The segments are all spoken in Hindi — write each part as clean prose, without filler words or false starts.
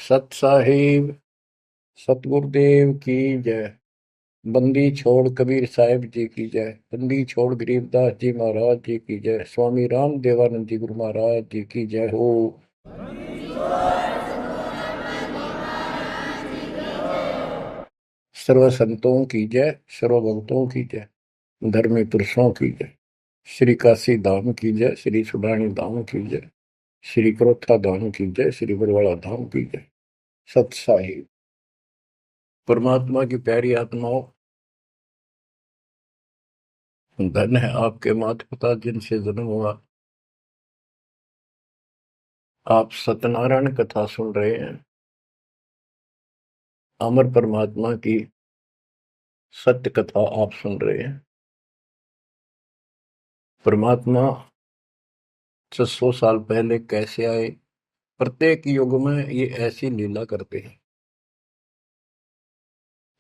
सत साहिब सतगुरुदेव की जय। बंदी छोड़ कबीर साहिब जी की जय। बंदी छोड़ गरीबदास जी महाराज जी की जय। स्वामी राम देवानंद जी गुरु महाराज जी की जय हो। सर्व संतों की जय, सर्व भक्तों की जय, धर्मी पुरुषों की जय। श्री काशी धाम की जय, श्री सुडानी धाम की जय, श्री क्रोथा धाम की जय, श्री बरवाड़ा धाम की जय। सत साहिब परमात्मा की प्यारी आत्माओं, धन है आपके माता पिता जिनसे जन्म हुआ। आप सत्यनारायण कथा सुन रहे हैं। अमर परमात्मा की सत्य कथा आप सुन रहे हैं। परमात्मा 600 साल पहले कैसे आए, प्रत्येक युग में ये ऐसी लीला करते हैं।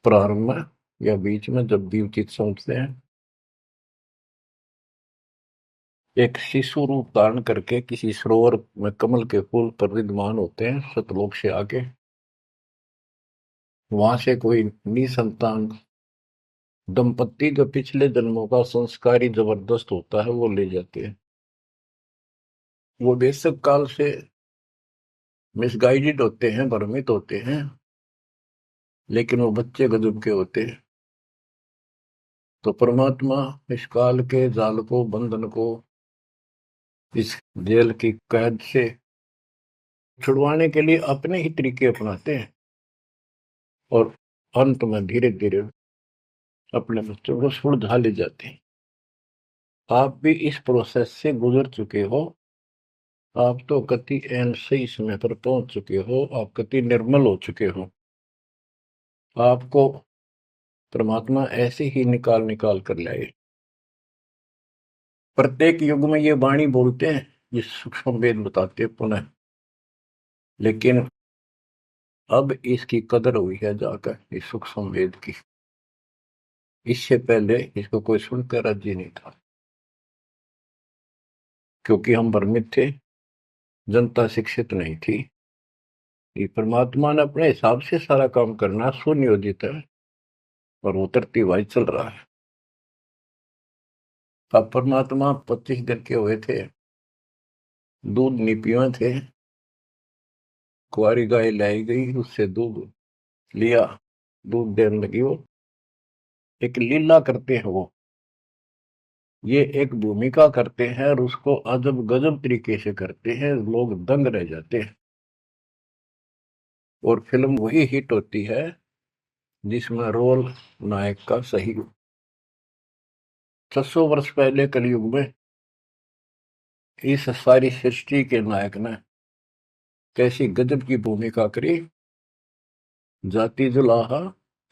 प्रारंभ में या बीच में जब भी उचित समझते हैं, एक शिशु रूप धारण करके किसी सरोवर में कमल के फूल पर विद्यमान होते हैं सतलोक से आके। वहां से कोई निसंतान दंपत्ति जो पिछले जन्मों का संस्कारी जबरदस्त होता है वो ले जाते हैं। वो बेशक काल से मिसगाइडेड होते हैं, भ्रमित होते हैं, लेकिन वो बच्चे गजब के होते हैं। तो परमात्मा इस काल के जाल को, बंधन को, इस जेल की कैद से छुड़वाने के लिए अपने ही तरीके अपनाते हैं और अंत में धीरे धीरे अपने बच्चों को सुलझा ले जाते हैं। आप भी इस प्रोसेस से गुजर चुके हो। आप तो कति एन सही समय पर पहुंच चुके हो। आप कति निर्मल हो चुके हो। आपको परमात्मा ऐसे ही निकाल निकाल कर लाए। प्रत्येक युग में ये वाणी बोलते हैं, ये सूक्ष्म वेद बताते हैं पुनः, लेकिन अब इसकी कदर हुई है जाकर इस सूक्ष्म वेद की। इससे पहले इसको कोई सुनकर राजी नहीं था, क्योंकि हम भ्रमित थे, जनता शिक्षित नहीं थी। ये परमात्मा ने अपने हिसाब से सारा काम करना सुनियोजित है और वो तरतीब चल रहा है। अब परमात्मा 25 दिन के हुए थे, दूध नहीं पिए थे। कुंवारी गाय लाई गई, उससे दूध लिया, दूध देने लगी। वो एक लीला करते हैं, वो ये एक भूमिका करते हैं और उसको अजब गजब तरीके से करते हैं, लोग दंग रह जाते हैं। और फिल्म वही हिट होती है जिसमें रोल नायक का सही हो। 600 वर्ष पहले कलयुग में इस सारी सृष्टि के नायक ने कैसी गजब की भूमिका करी। जाति जुलाहा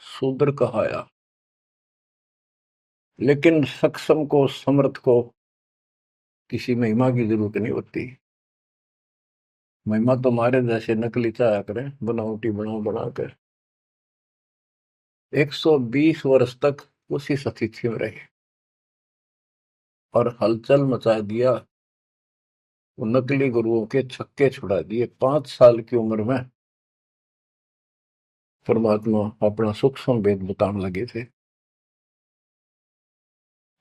शूद्र कहाया, लेकिन सक्षम को, समर्थ को किसी महिमा की जरूरत नहीं होती। महिमा तो हमारे जैसे नकली चाया करें, बनावटी बनाकर 120 वर्ष तक उसी स्थिति में रहे और हलचल मचा दिया। वो नकली गुरुओं के छक्के छुड़ा दिए। 5 साल की उम्र में परमात्मा अपना सूक्ष्म वेद बताने लगे थे।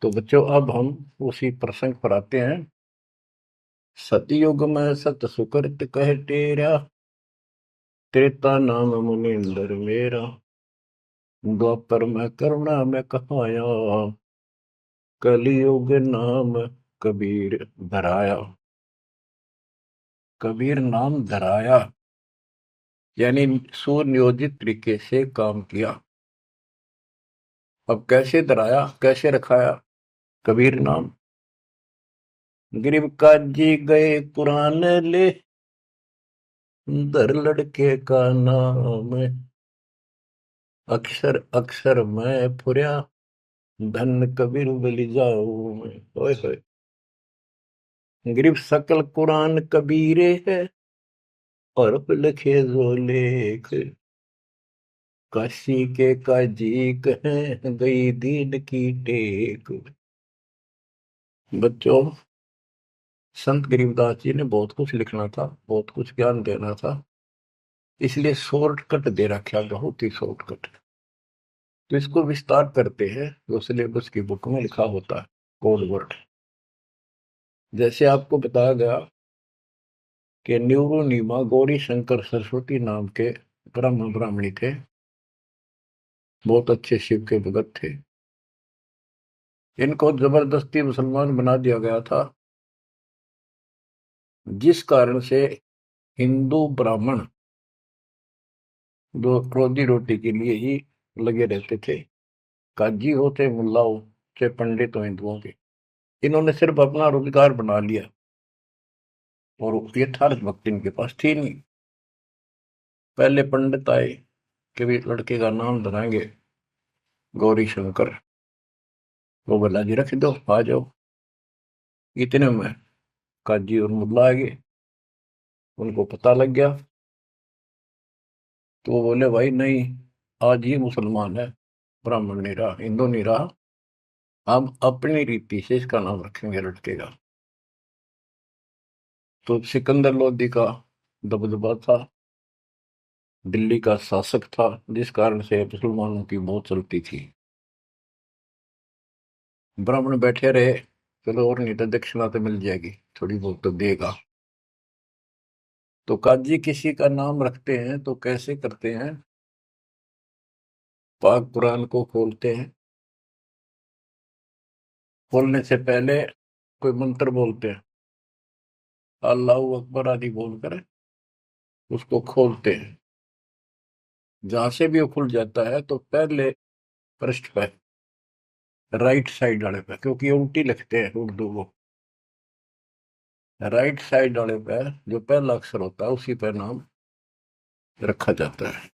तो बच्चों, अब हम उसी प्रसंग पर आते हैं। सतयुग में सत सुकृत कह टेरा, त्रेता नाम मुनिंदर मेरा, द्वापर में करुणा में कहाया, कलयुग नाम कबीर धराया। कबीर नाम धराया यानी सुनियोजित तरीके से काम किया। अब कैसे धराया, कैसे रखाया कबीर नाम? गरीब काजी गए कुरान ले, दर लड़के का नाम, अक्षर अक्षर मैं फुर्या, धन कबीर बलि जाऊं मैं। ओए होए, गरीब सकल कुरान कबीरे है, और लिखे जो लेख, काशी के काजी कहें गई दीन की टेक। बच्चों, संत गरीबदास जी ने बहुत कुछ लिखना था, बहुत कुछ ज्ञान देना था, इसलिए शॉर्टकट दे रखा, बहुत ही शॉर्टकट। तो इसको विस्तार करते हैं जो सिलेबस की बुक में लिखा होता है, कोड वर्ड। जैसे आपको बताया गया कि न्यूरोनीमा गौरी शंकर सरस्वती नाम के ब्रह्म ब्राह्मणी थे, बहुत अच्छे शिव के भगत थे। इनको जबरदस्ती मुसलमान बना दिया गया था, जिस कारण से हिंदू ब्राह्मण जो रोजी रोटी के लिए ही लगे रहते थे, काजी हो चाहे मुल्ला हो चाहे पंडित हो हिंदुओं के, इन्होंने सिर्फ अपना रोजगार बना लिया और यथार्थ भक्ति इनके पास थी नहीं। पहले पंडित आए कि भी लड़के का नाम धराएंगे गौरी शंकर, वो बोला जी रख दो, आ जाओ। इतने में काजी और मुल्ला आ गए, उनको पता लग गया, तो वो बोले भाई नहीं, आज ही मुसलमान है, ब्राह्मण नहीं रहा, हिंदू नहीं रहा, हम अपनी रीति से इसका नाम रखेंगे लड़के का। तो सिकंदर लोदी का दबदबा था, दिल्ली का शासक था, जिस कारण से मुसलमानों की बहुत चलती थी। ब्राह्मण बैठे रहे, चलो और नहीं तो दक्षिणा तो मिल जाएगी, थोड़ी बहुत तो देगा। तो काजी किसी का नाम रखते हैं तो कैसे करते हैं, पाक कुरान को खोलते हैं, खोलने से पहले कोई मंत्र बोलते हैं, अल्लाह अकबर आदि बोलकर उसको खोलते हैं। जहां से भी वो खुल जाता है तो पहले पृष्ठ पे, राइट साइड वाले पे, क्योंकि ये उल्टी लिखते हैं उर्दू को, राइट साइड वाले पे जो पहला अक्षर होता है उसी पे नाम रखा जाता है।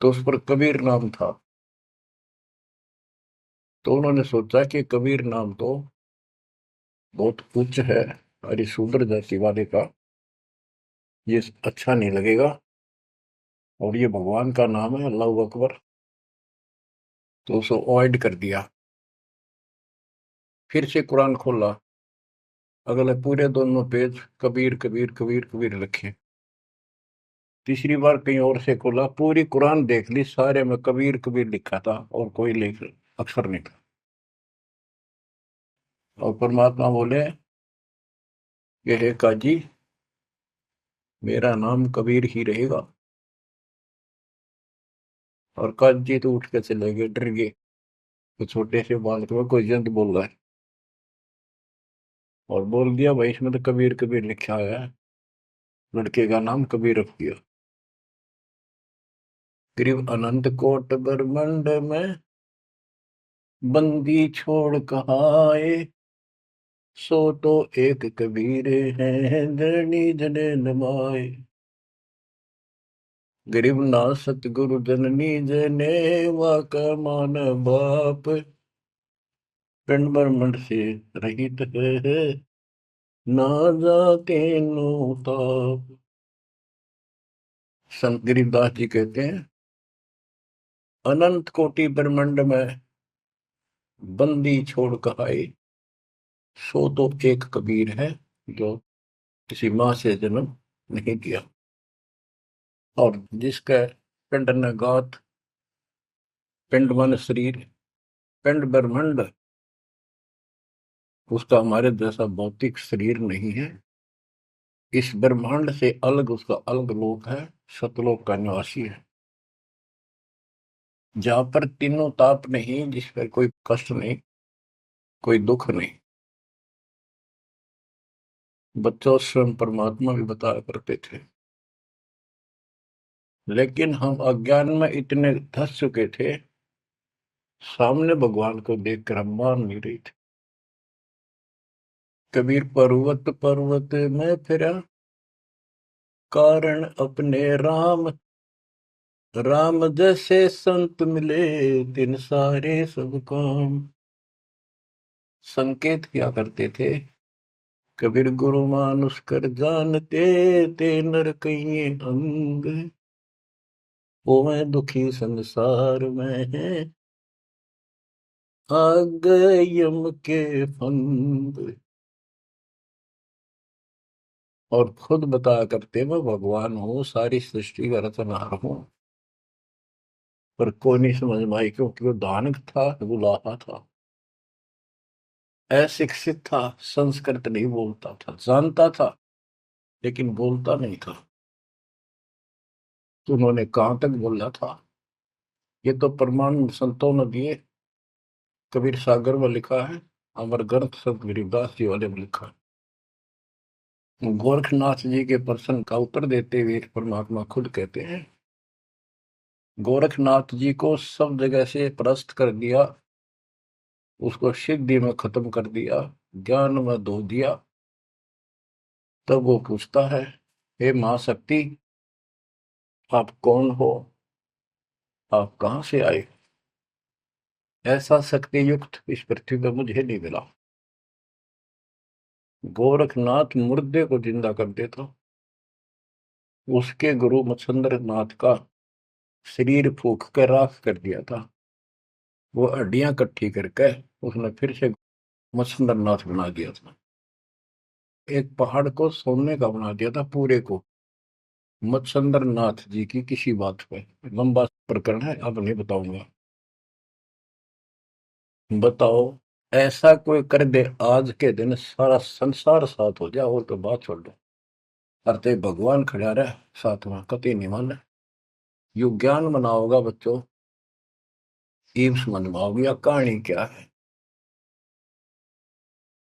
तो उस पर कबीर नाम था। तो उन्होंने सोचा कि कबीर नाम तो बहुत उच्च है, अरे शूद्र जाति वाले का ये अच्छा नहीं लगेगा, और ये भगवान का नाम है अल्लाह अकबर, तो उसको अवॉइड कर दिया। फिर से कुरान खोला, अगले पूरे दोनों पेज कबीर कबीर कबीर कबीर लिखे। तीसरी बार कहीं और से खोला, पूरी कुरान देख ली, सारे में कबीर कबीर लिखा था और कोई लेख अक्षर नहीं था। और परमात्मा बोले ये है काजी, मेरा नाम कबीर ही रहेगा। और काजी तो उठ के चले गए, डर गए, तो छोटे से बालक में कोई जंत बोल रहा है, और बोल दिया भाई इसमें तो कबीर कबीर लिखा है, लड़के का नाम कबीर रख दिया। करीब अनंत कोट ब्रह्मंड में बंदी छोड़ कहाए, सो तो एक कबीर है धरणी जने नमाए। गरीब ना सतगुरु जननी जने वाका मान बाप, पिंड ब्रह्मंड से रहित है ना जाके नो ताप। संत गरीबदास जी कहते हैं, अनंत कोटि ब्रह्मंड में बंदी छोड़ कहाए, सो तो एक कबीर है जो किसी माँ से जन्म नहीं किया। और जिसका पिंड न गात, पिंड मन शरीर, पिंड ब्रह्मंड, उसका हमारे जैसा भौतिक शरीर नहीं है, इस ब्रह्मांड से अलग उसका अलग लोक है, सतलोक का निवासी है, जहां पर तीनों ताप नहीं, जिस पर कोई कष्ट नहीं, कोई दुख नहीं। बच्चों स्वयं परमात्मा भी बताया करते थे, लेकिन हम अज्ञान में इतने धस चुके थे, सामने भगवान को देखकर हम मान नहीं रहे थे। कबीर पर्वत पर्वत में फिरा, कारण अपने राम, राम जैसे संत मिले तिन सारे सब काम। संकेत किया करते थे, कबीर गुरु मानुष कर जानते, ते नर कहिए अंग, वो मैं दुखी संसार में है, आ गए यम के फंद। और खुद बताया करते मैं भगवान हूँ, सारी सृष्टि का रचनहार हूँ। पर कोई नहीं समझ में आई, क्योंकि वो दानक था, गुलाहा था, अशिक्षित था, संस्कृत नहीं बोलता था, जानता था लेकिन बोलता नहीं था। तो उन्होंने कहां तक बोला था, ये तो प्रमाण संतों ने दिए। कबीर सागर में लिखा है, अमर ग्रंथ संत गरीबदास जी वाले में लिखा है। गोरखनाथ जी के प्रश्न का उत्तर देते हुए परमात्मा खुद कहते हैं, गोरखनाथ जी को सब जगह से परास्त कर दिया, उसको सिद्धि में खत्म कर दिया, ज्ञान में धो दिया। तब वो पूछता है, हे महाशक्ति, आप कौन हो, आप कहाँ से आए? ऐसा शक्ति युक्त इस पृथ्वी पर मुझे नहीं मिला। गोरखनाथ मुर्दे को जिंदा कर देता, उसके गुरु मच्छंद्र नाथ का शरीर फूक कर राख कर दिया था। वो हड्डियां इकट्ठी करके उसने फिर से मच्छंद्र नाथ बना दिया था। एक पहाड़ को सोने का बना दिया था पूरे को, मच्छंद्र नाथ जी की किसी बात पे। लंबा प्रकरण है, अब नहीं बताऊंगा। बताओ, ऐसा कोई कर दे आज के दिन सारा संसार साथ हो जाए, और तो बात छोड़ दो। अरे भगवान खड़ा रहे साथ में, कति नहीं माने। यु ज्ञान बनाओगा बच्चों, ईब समझ में आओगी या कहानी क्या है।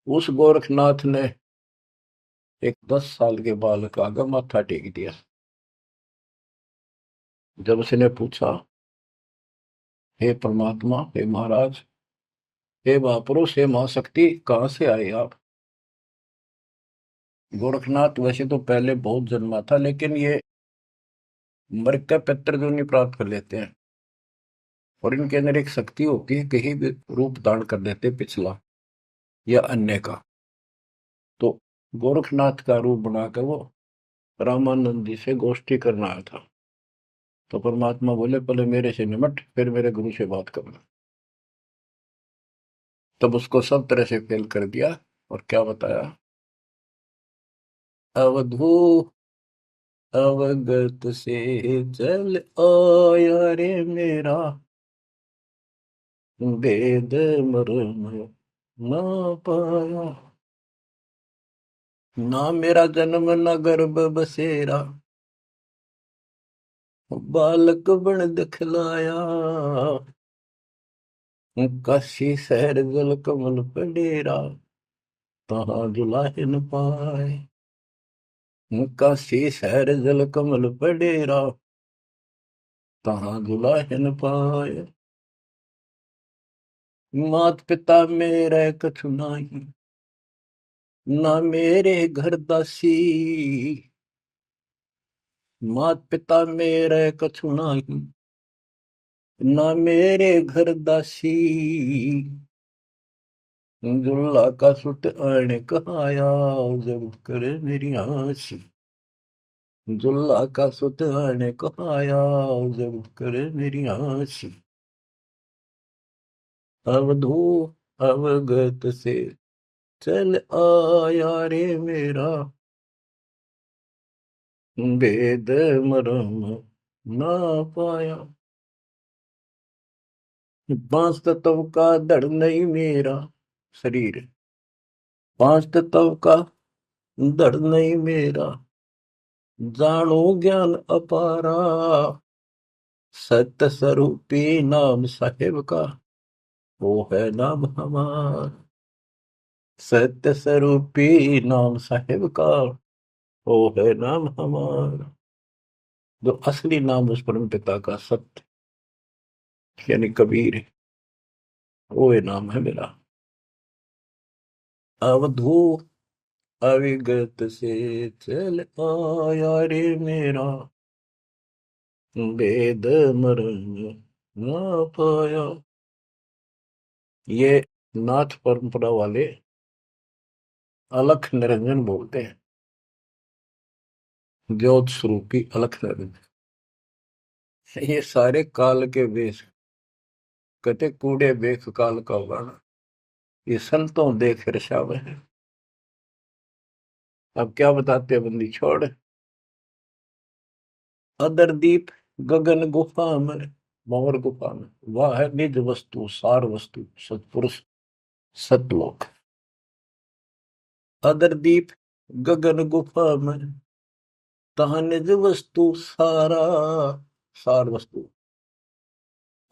उस गोरखनाथ ने एक 10 साल के बालक आगे माथा टेक दिया। जब उसने पूछा, हे परमात्मा, हे महाराज, हे महापुरुष, हे महाशक्ति, कहाँ से आए आप? गोरखनाथ वैसे तो पहले बहुत जन्मा था, लेकिन ये मर का पितर जो नहीं प्राप्त कर लेते हैं, और इनके अंदर एक शक्ति होती है, कहीं भी रूप धारण कर लेते पिछला या अन्य का। तो गोरखनाथ का रूप बनाकर वो रामानंद जी से गोष्ठी करना आया था। तो परमात्मा बोले, पहले मेरे से निमट, फिर मेरे गुरु से बात करना। तब उसको सब तरह से फेल कर दिया, और क्या बताया, अवधू अवगत से जल आया रे मेरा, वेद मर्म ना पाया। ना मेरा जन्म न गर्भ बसेरा, बालक बन दिखलाया। काशी शहर जल कमल पडेरा, तहाँ जुलाहे न पाए। काशी शहर जल कमल पडेरा, तहाँ जुलाहे न पाए। मात पिता मेरे कछु नाही, ना मेरे घर दासी। मात पिता मेरे कछु नाही, ना मेरे घर दासी। दुल्ला का सुत आने कहाया, जब करे मेरी आसी। दुल्ला का सुत आने कहाया, जब करे मेरी आसी। अवधू अवगत से चल आया रे मेरा, वेद मरम ना पाया। पांच तत्व का धड़ नहीं मेरा शरीर, पांच तत्व का धड़ नहीं मेरा। जानो ज्ञान अपारा, सत्य स्वरूपी नाम साहेब का, वो है नाम हमारा। सत्य स्वरूपी नाम साहेब का, वो है नाम हमारा। जो असली नाम उस परम पिता का सत्य यानी कबीर है, वो ये नाम है मेरा। अवधू अविगत से चल आया रे मेरा, वेद मरण ना पाया। ये नाथ परंपरा वाले अलख निरंजन बोलते हैं, ज्योत स्वरूपी अलख निरंजन। ये सारे काल के वेश, कहते कूड़े वेख काल का वर्णन, ये संतों देख रसावे है। अब क्या बताते हैं बंदी छोड़। अदर दीप गगन गुफा में, भंवर गुफा में, वह है निज वस्तु सार वस्तु सतपुरुष सतलोक। अदर दीप गगन गुफा में, तहाँ निज वस्तु सारा सार वस्तु।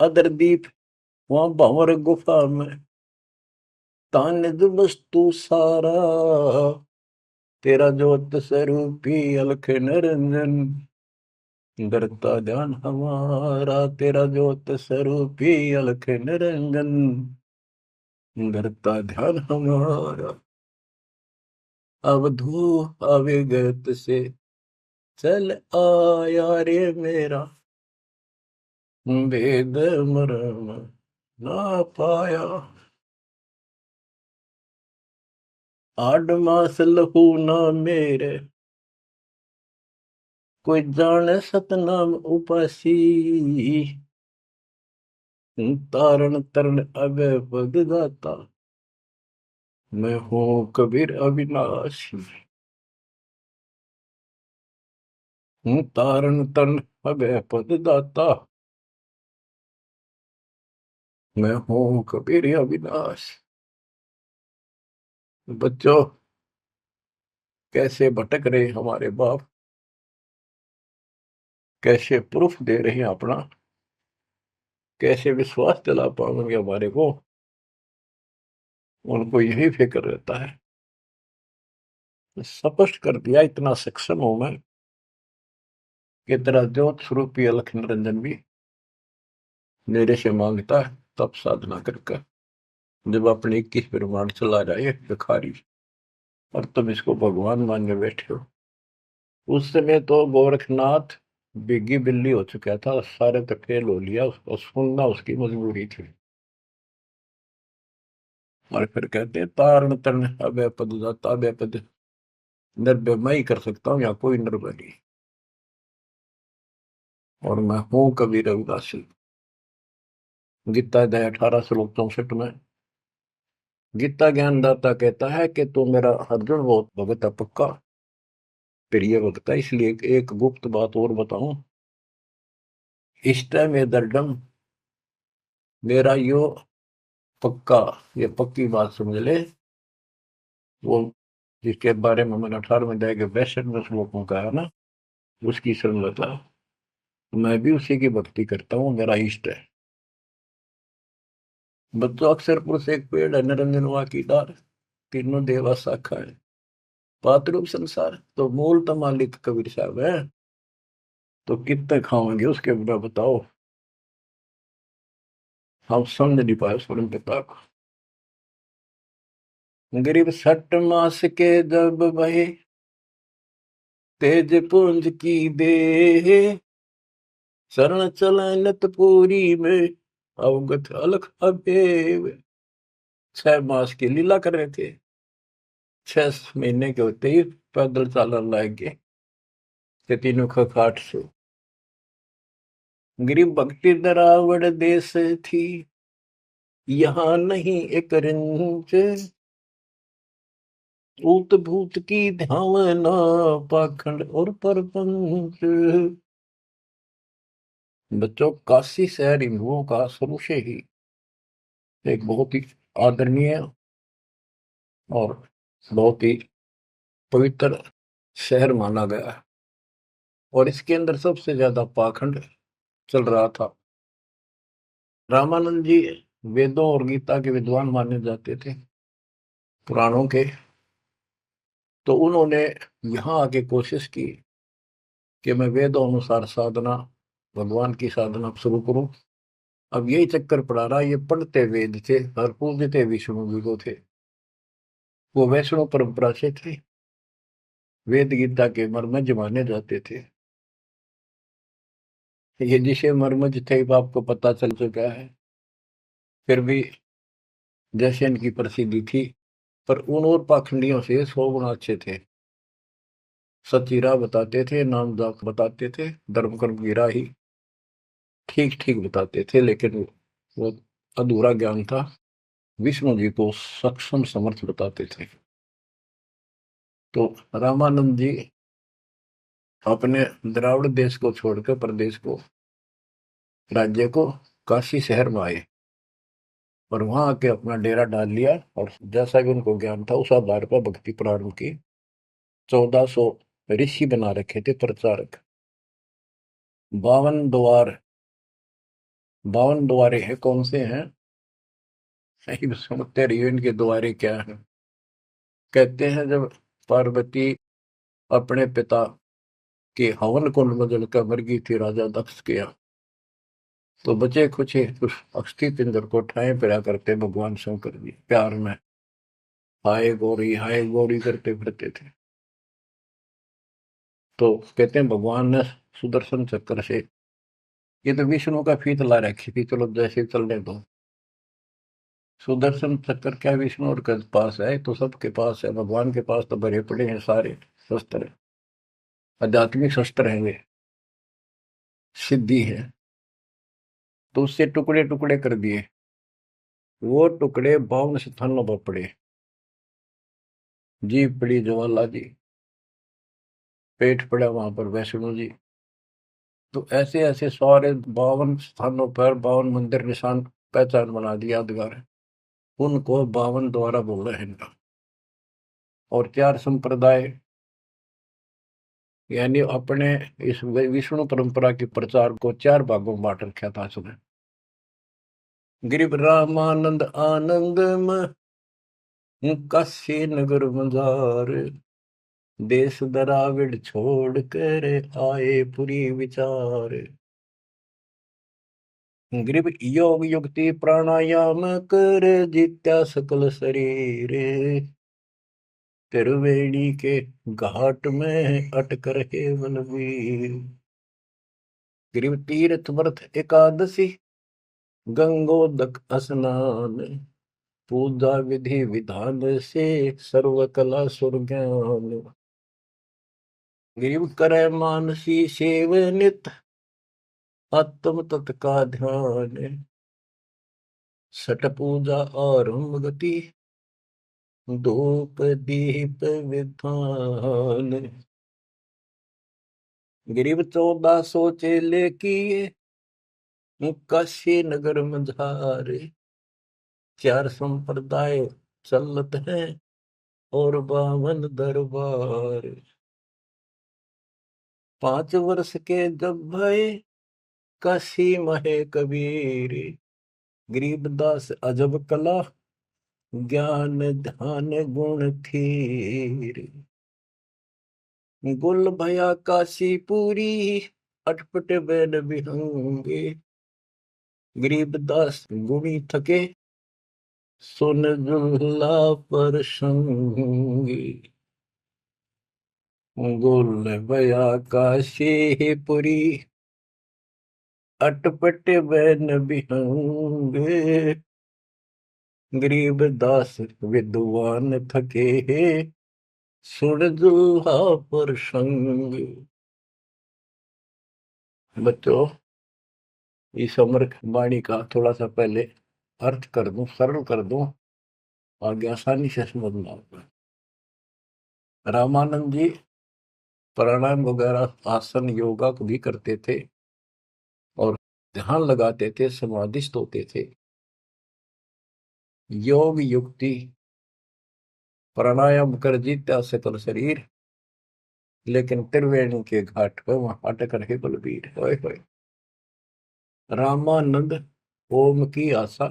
अदर दीप वहां भंवर गुफा में, तहाँ निज वस्तु सारा। तेरा ज्योत स्वरूपी अलख निरंजन, करता ध्यान हमारा। तेरा ज्योत स्वरूपी अलख निरंजन, करता ध्यान हमारा। अवधू अविगत से चल आया रे मेरा, वेद मरम ना पाया। आठ मास लहू ना मेरे, कोई जाने सतनाम उपासी। तारण तरण अभय पद दाता, मैं हूँ कबीर अविनाशी। तारण तरण अभय पद दाता, मैं हूँ कबीर अविनाश। बच्चों, कैसे भटक रहे हमारे बाप, कैसे प्रूफ दे रहे हैं अपना, कैसे विश्वास दिला पाएंगे हमारे को। उनको यही फिक्र रहता है। स्पष्ट कर दिया, इतना सक्षम हूं मैं कि तेरा ज्योत स्वरूपी अलख निरंजन भी मेरे से मांगता है तब साधना करके। जब अपने 21 ब्रह्मांड चला जाए भिखारी, और तुम इसको भगवान मानने बैठे हो। उस समय तो गोरखनाथ बिग्गी बिल्ली हो चुका था, सारे तो फेल हो लिया, उसको सुनना उसकी मजबूरी थी। और फिर कहते हैं तारण तरण अभय पद दाता, अभय पद निर्भय मैं ही कर सकता हूँ, या कोई निर्भय नहीं। और मैं हूं कबीर रविदासी। गीता अध्याय 18 श्लोक 64 में गीता ज्ञानदाता कहता है कि तू मेरा अर्जुन बहुत भगत है पक्का, प्रिय भगत है। इसलिए एक गुप्त बात और बताऊं, इष्ट में दर्डम, मेरा यो पक्का, ये पक्की बात समझ ले। वो जिसके बारे में मैंने 18वें अध्याय के 62वें श्लोक में कहा ना, उसकी सरलता। मैं भी उसी की भक्ति करता हूँ, मेरा इष्ट है। बच्चों, अक्षर पुरुष एक पेड़ है, निरंजन वा की डार, तीनों देवा शाखा है, पातरूप संसार। तो मूल तो मालिक कबीर साहब है, तो कितने खाओगे उसके बिना बताओ। हम समझ नहीं पाए स्वयं पिता को। गरीब 60 मास के जब बहे, तेज पुंज की दे, शरण चले नित पूरी में, अवगत अलख अबेव। 6 मास की लीला कर रहे थे, 6 महीने के होते ही पैदल चालन लाग गए ते तीनों खखाट से। गरीब भक्ति दरावड़ देश थी, यहाँ नहीं एक रिंच, ऊत भूत की धावना, पाखंड और परपंच। बच्चों, काशी शहर हिंदुओं का शुरू से ही एक बहुत ही आदरणीय और बहुत ही पवित्र शहर माना गया है। और इसके अंदर सबसे ज्यादा पाखंड चल रहा था। रामानंद जी वेदों और गीता के विद्वान माने जाते थे, पुराणों के। तो उन्होंने यहाँ आके कोशिश की कि मैं वेदों अनुसार साधना, भगवान की साधना शुरू करूं। अब यही चक्कर पड़ा रहा, ये पढ़ते वेद थे और पूजते विष्णु जी को थे। वो वैष्णव परंपरा से थे, वेद गीता के मर्मज माने जाते थे। ये जिसे मर्मज थे वो आपको पता चल चुका है। फिर भी जैसे इनकी प्रसिद्धि थी, पर उन और पाखंडियों से 100 गुना अच्छे थे। सच्ची राह बताते थे, नाम जाप बताते थे, धर्म कर्म की राह ही ठीक ठीक बताते थे। लेकिन वो अधूरा ज्ञान था, विष्णु जी को सक्षम समर्थ बताते थे। तो रामानंद जी अपने द्राविड़ देश को छोड़कर प्रदेश को, राज्य को, काशी शहर में आए और वहां आके अपना डेरा डाल लिया। और जैसा भी उनको ज्ञान था उस आधार पर भक्ति प्रारंभ की। 1400 ऋषि बना रखे थे प्रचारक। 52 द्वार, 52 द्वारे हैं, कौन से हैं? सही समझते रहिए इनके द्वारे क्या है। कहते हैं जब पार्वती अपने पिता के हवन कुंड में जलकर मर गई थी राजा दक्ष के यहाँ, तो बचे कुछ ही उस अस्थि पिंजर को ठाए फिरा करते भगवान शंकर जी प्यार में हाय गौरी करते फिरते थे। तो कहते हैं भगवान ने सुदर्शन चक्र से, ये तो विष्णु का फीत ला रखी थी, चलो जैसे चलने दो। सुदर्शन चक्र क्या विष्णु और के पास है? तो सबके पास है, भगवान के पास तो भरे पड़े हैं सारे शस्त्र, आध्यात्मिक शस्त्र हैं वे, सिद्धि है। तो उससे टुकड़े टुकड़े कर दिए, वो टुकड़े 52 स्थानों पर पड़े। जीभ पड़ी ज्वाला जी, पेट पड़ा वहां पर वैष्णो जी। तो ऐसे ऐसे सारे 52 स्थानों पर 52 मंदिर निशान पहचान बना दिया यादगार है। उनको 52 द्वारा बोला है इनका। और 4 संप्रदाय, यानी अपने इस विष्णु परंपरा के प्रचार को 4 भागों में बांट रखा था उसने। गिरिव रामानंद आनंद काशी नगर मजार, देश दराविड छोड़ कर आए पुरी विचार। ग्रीव योग युक्ति प्राणायाम कर जित्या सकल शरीर, त्रिवेणी के घाट में अटक रहे बलवीर। ग्रीव तीर्थ व्रत एकादशी, गंगोदक स्नान, पूजा विधि विधान से सर्व कला सुरज्ञान। ग्रीव करे मानसी सेव नित, आत्म तत् का ध्यान, सठ पूजा आरंभ गति, धूप दीप विधान। गिरिव 1400 चेले किए, काशी नगर मझारे, 4 संप्रदाय चलत हैं और 52 दरबार। 5 वर्ष के जब भय काशी महे कबीर, गरीबदास अजब कला ज्ञान ध्यान गुण थीर। गुल भया काशी पूरी, अटपट बैन बिहंगे, गरीबदास गुणी थके, सुन जुल्ला पर संगी। गुल भया काशी पुरी, अटपट बैन बिहंगे, गरीबदास विद्वान थके, सुन जुल्हा पर संग। बच्चों, इस अमर वाणी का थोड़ा सा पहले अर्थ कर दूं, सरल कर दूं, आगे आसानी से समझना होगा। रामानंद जी प्राणायाम वगैरह आसन योगा को भी करते थे और ध्यान लगाते थे, समाधिस्थ होते थे। योग युक्ति प्राणायाम कर जीता सकल शरीर, लेकिन त्रिवेणी के घाट पर वहां अटक रहे बलबीर। होए होए। रामानंद ओम की आशा,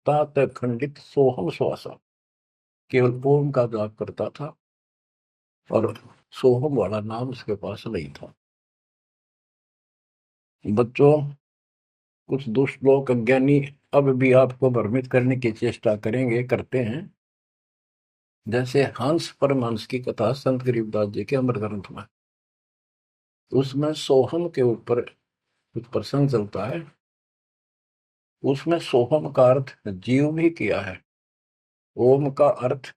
तात खंडित सोहम श्वासा, केवल ओम का जाप करता था और सोहम वाला नाम उसके पास नहीं था। बच्चों, कुछ दुष्ट लोग अज्ञानी अब भी आपको भ्रमित करने की चेष्टा करेंगे, करते हैं। जैसे हंस परमहंस की कथा संत गरीबदास जी के अमर ग्रंथ में, उसमें सोहम के ऊपर कुछ प्रसंग चलता है। उसमें सोहम का अर्थ जीव भी किया है, ओम का अर्थ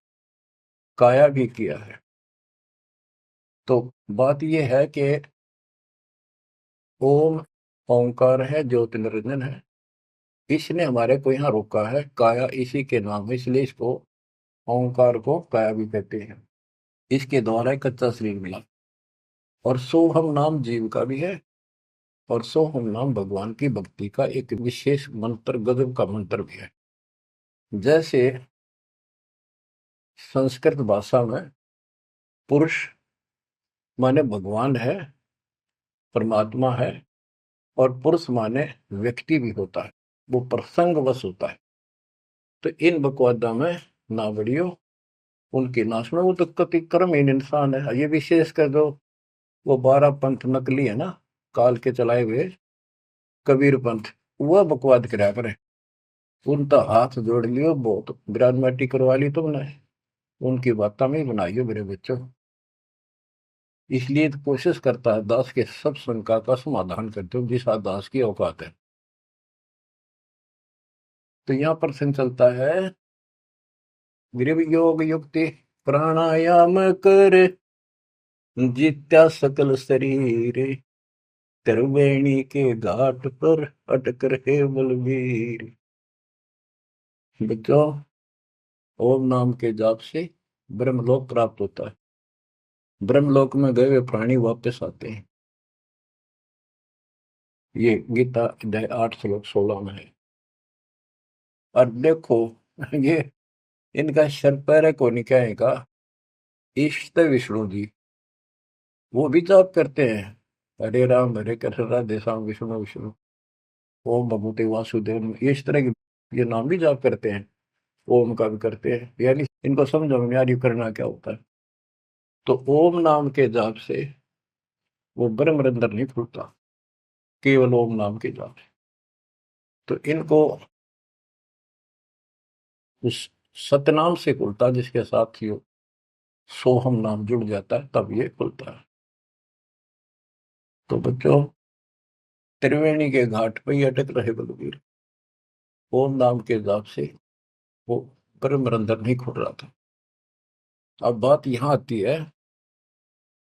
काया भी किया है। तो बात यह है कि ओम ओंकार है, ज्योति निरंजन है। इसने हमारे को यहाँ रोका है, काया इसी के नाम है, इसलिए इसको ओंकार को काया भी कहते हैं। इसके द्वारा एक कच्चा शरीर मिला। और सोहम नाम जीव का भी है, और सोहम नाम भगवान की भक्ति का एक विशेष मंत्र, गजब का मंत्र भी है। जैसे संस्कृत भाषा में पुरुष माने भगवान है, परमात्मा है, और पुरुष माने व्यक्ति भी होता है, वो प्रसंगवश होता है। तो इन बकवादा में ना बढ़ियो, उनकी ना सुनो, वो तो कति कर्महीन इंसान है। ये विशेष कर दो, वो 12 पंथ नकली है ना, काल के चलाए हुए कबीर पंथ, वह बकवाद करा करे। उनका हाथ जोड़ लियो, बहुत ग्राजमेटी करवा ली तुमने, उनकी बात में ही बनाइयो मेरे बच्चों। इसलिए तो कोशिश करता है दास के सब शंका का समाधान करते हो जिस दास की औकात है। तो यहाँ प्रश्न चलता है, गृह योग युक्ति प्राणायाम कर, जित्या सकल शरीर, त्रिवेणी के घाट पर अटक रहे बलवीर। बच्चों, ओम नाम के जाप से ब्रह्मलोक प्राप्त होता है। ब्रह्मलोक में गए हुए प्राणी वापस आते हैं। ये गीता अध्याय 8 श्लोक 16 में है। और देखो, ये इनका शरपैर को निकाय का इष्ट विष्णु जी, वो भी जाप करते हैं, हरे राम हरे कृष्ण राधे श्याम विष्णु विष्णु ओम भगवते वासुदेव, ये इस तरह के ये नाम भी जाप करते हैं, ओम का भी करते हैं। यानी इनको समझो में यार ये करना क्या होता है। तो ओम नाम के जाप से वो ब्रह्म रंध्र नहीं खुलता, केवल ओम नाम के जाप से। तो इनको उस सतनाम से खुलता, जिसके साथ ही सोहम नाम जुड़ जाता है, तब ये खुलता है। तो बच्चों, त्रिवेणी के घाट पर ही अटक रहे बलवीर, ओम नाम के जाप से वो ब्रह्म रंध्र नहीं खुल रहा था। अब बात यहां आती है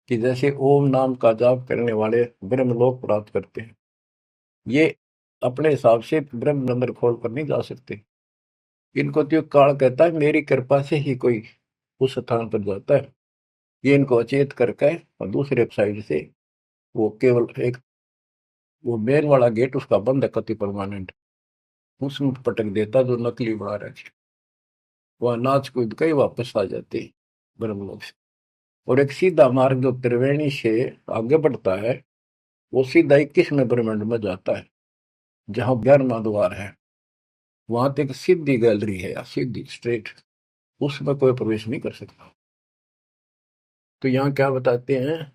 कि जैसे ओम नाम का जाप करने वाले ब्रह्मलोक प्राप्त करते हैं, ये अपने हिसाब से ब्रह्म रंध्र खोल कर नहीं जा सकते। इनको तो काल कहता है मेरी कृपा से ही कोई उस स्थान पर जाता है। ये इनको अचेत करके और दूसरे साइड से वो केवल एक वो मेन वाला गेट उसका बंद है कति परमानेंट, उसमें पटक देता जो नकली बना रखे, वह नाच कूद के ही वापस आ जाते ब्रह्मलोक से। और एक सीधा मार्ग जो त्रिवेणी से आगे बढ़ता है, वो सीधा 21वें ब्रह्मांड में जाता है, जहां 11वां द्वार है। वहां तक सीधी गैलरी है, या सीधी स्ट्रेट, उसमें कोई प्रवेश नहीं कर सकता। तो यहाँ क्या बताते हैं,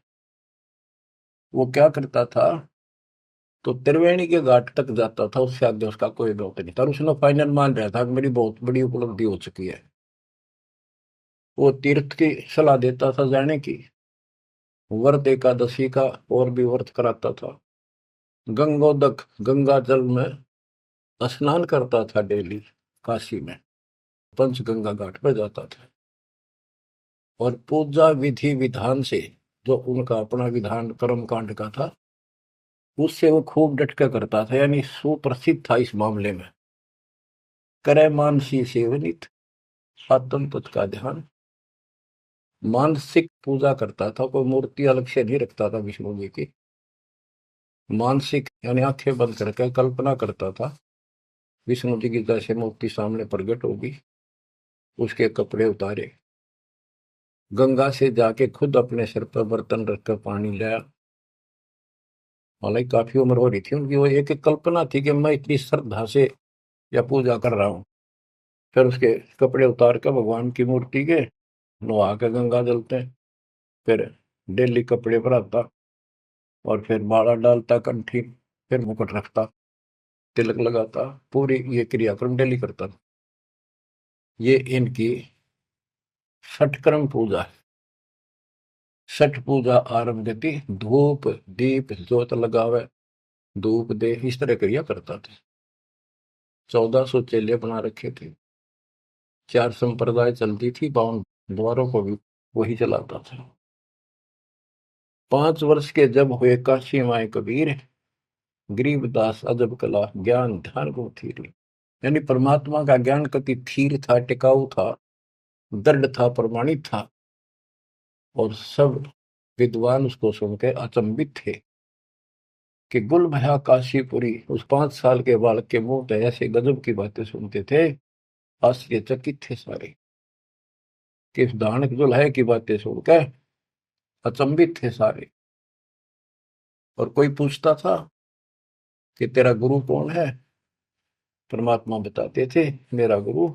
वो क्या करता था, तो त्रिवेणी के घाट तक जाता था, उससे आगे उसका कोई बहुत नहीं था। और उसने फाइनल मान रहा था कि मेरी बहुत बड़ी उपलब्धि हो चुकी है। वो तीर्थ की सलाह देता था जाने की, व्रत एकादशी का और भी व्रत कराता था, गंगोदक गंगा जल में स्नान करता था डेली, काशी में पंचगंगा घाट पर जाता था। और पूजा विधि विधान से, जो उनका अपना विधान कर्म कांड का था, उससे वो खूब डटका करता था, यानी सुप्रसिद्ध था इस मामले में। करे मानसी सेवनित, आत्म तत् का ध्यान, मानसिक पूजा करता था, कोई मूर्ति अलग से नहीं रखता था विष्णु जी की। मानसिक यानी आंखें बंद करके कल्पना करता था विष्णु जी की जैसे मूर्ति सामने प्रकट होगी, उसके कपड़े उतारे, गंगा से जाके खुद अपने सिर पर बर्तन रखकर पानी लाया। हालांकि काफी उम्र हो रही थी उनकी, वो एक एक कल्पना थी कि मैं इतनी श्रद्धा से या पूजा कर रहा हूँ। फिर उसके कपड़े उतार कर भगवान की मूर्ति के नहा के गंगा जलते, फिर डेली कपड़े पर आता, और फिर माला डालता कंठी, फिर मुकुट रखता, तिलक लगाता, पूरी ये क्रियाक्रम डेली करता था। ये इनकी षटक्रम पूजा है। छठ पूजा आरंभ गति, धूप दीप ज्योत लगावे, धूप दे, इस तरह क्रिया करता था। 1400 चेले बना रखे थे, 4 संप्रदाय चलती थी, 52 द्वारों को भी वही चलाता था। 5 वर्ष के जब हुए काशी माए कबीर, गरीबदास अजब कला ज्ञान ध्यान को थीर। यानी परमात्मा का ज्ञान कति थीर था, टिकाऊ था, दृढ़ था, प्रमाणित था। और सब विद्वान उसको सुन के अचंभित थे कि गुल भया काशीपुरी। उस 5 साल के बालक के मुंह से ऐसे गजब की बातें सुनते थे, आश्चर्यचकित थे सारे कि इस दानक दुल्हे की बातें सुनकर अचंभित थे सारे। और कोई पूछता था कि तेरा गुरु कौन है? परमात्मा बताते थे, मेरा गुरु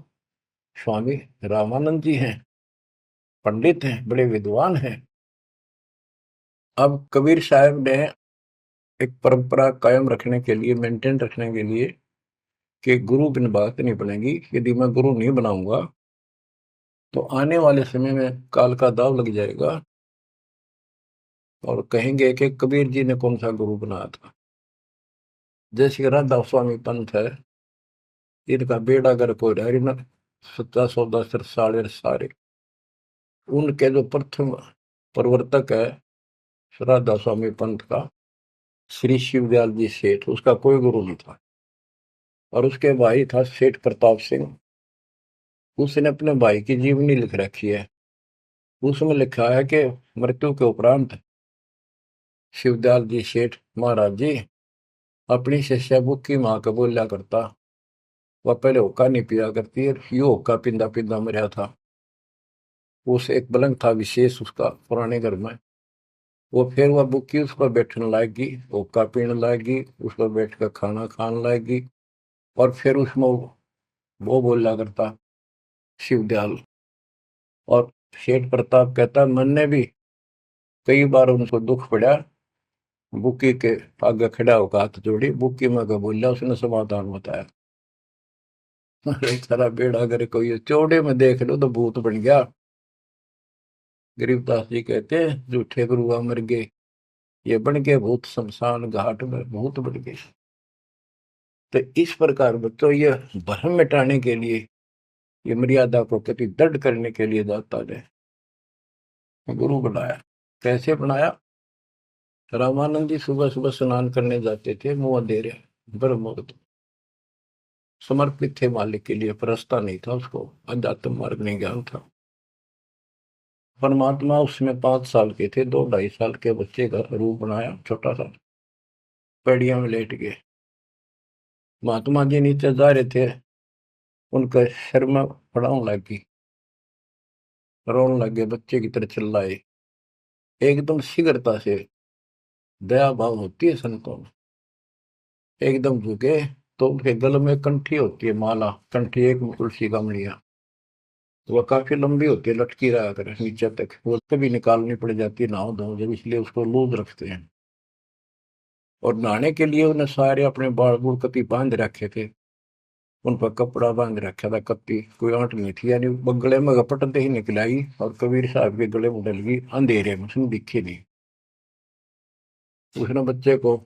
स्वामी रामानंद जी हैं, पंडित हैं, बड़े विद्वान हैं। अब कबीर साहब ने एक परंपरा कायम रखने के लिए, मेंटेन रखने के लिए, कि गुरु बिन बात नहीं बनेगी, यदि मैं गुरु नहीं बनाऊंगा तो आने वाले समय में काल का दाव लग जाएगा और कहेंगे कि कबीर जी ने कौन सा गुरु बनाया था। जैसे राधा स्वामी पंथ है, इनका बेड़ा गर्क हो रहा है, इन सच्चा सौदा सिर साड़े सारे। उनके जो प्रथम प्रवर्तक है राधा स्वामी पंथ का, श्री शिवदयाल जी सेठ, उसका कोई गुरु नहीं था। और उसके भाई था सेठ प्रताप सिंह, उसने अपने भाई की जीवनी लिख रखी है। उसमें लिखा है कि मृत्यु के उपरांत शिवदयाल जी सेठ महाराज जी अपनी शिष्या बुक्की माँ को बोलिया करता, वह पहले हुक्का नहीं पिया करती है, यो हुक्का पिंदा पिंदा मरा था। उस एक पलंग था विशेष उसका पुराने घर में, वो फिर वह बुक्की उस पर बैठने लाएगी, हुक्का पीने लाएगी, उस पर बैठ कर खाना खाने लाएगी। और फिर उसमें वो बोला करता शिवदयाल। और सेठ प्रताप कहता, मन ने भी कई बार उनको दुख पड़ा, बुक्की के आगे खड़ा होकर हाथ जोड़ी, बुक्की में का बोलिया, उसने समाधान बताया। अरे सारा बेड़ा करे कोई चौड़े में देख लो तो भूत बन गया। गरीबदास जी कहते हैं, झूठे गुरुआ मर गए, ये बन गए भूत, शमशान घाट में भूत बन गए। तो इस प्रकार बच्चों, ये भ्रम मिटाने के लिए, ये मर्यादा को कति दृढ़ करने के लिए दाता ने गुरु बनाया। कैसे बनाया? रामानंद जी सुबह सुबह स्नान करने जाते थे, मुंह अंधेरे, ब्रह्म मुहूर्त, समर्पित थे मालिक के लिए, परस्ता नहीं था उसको, अध्यात्म मार्ग नहीं ज्ञान था। परमात्मा उसमें 5 साल के थे, 2 ढाई साल के बच्चे का रूप बनाया, छोटा सा, पेड़िया में लेट गए। महात्मा जी नीचे जा रहे थे, उनका सिर में फड़ाऊं लगी, रोने लगे, बच्चे की तरह चिल्लाए। एकदम शीघ्रता से, दया भाव होती है संतों में, एकदम झुके तो उनके गले में कंठी होती है, माला कंठी, एक तुलसी का मणिया, वह काफी लंबी होती है, लटकी रहा करे नीचे तक, वो कभी निकालनी पड़ जाती है नहाओ धो जब, इसलिए उसको लूज रखते हैं। और नहाने के लिए उन्हें सारे अपने बाल बूढ़ कति बांध रखे थे, उन पर कपड़ा बांध रखा था, कत्ती कोई आंट नहीं थी, यानी गले में घपटते ही निकल आई और कबीर साहब के गले में डल गई अंधेरे में, उसने दिखे नहीं। उसने बच्चे को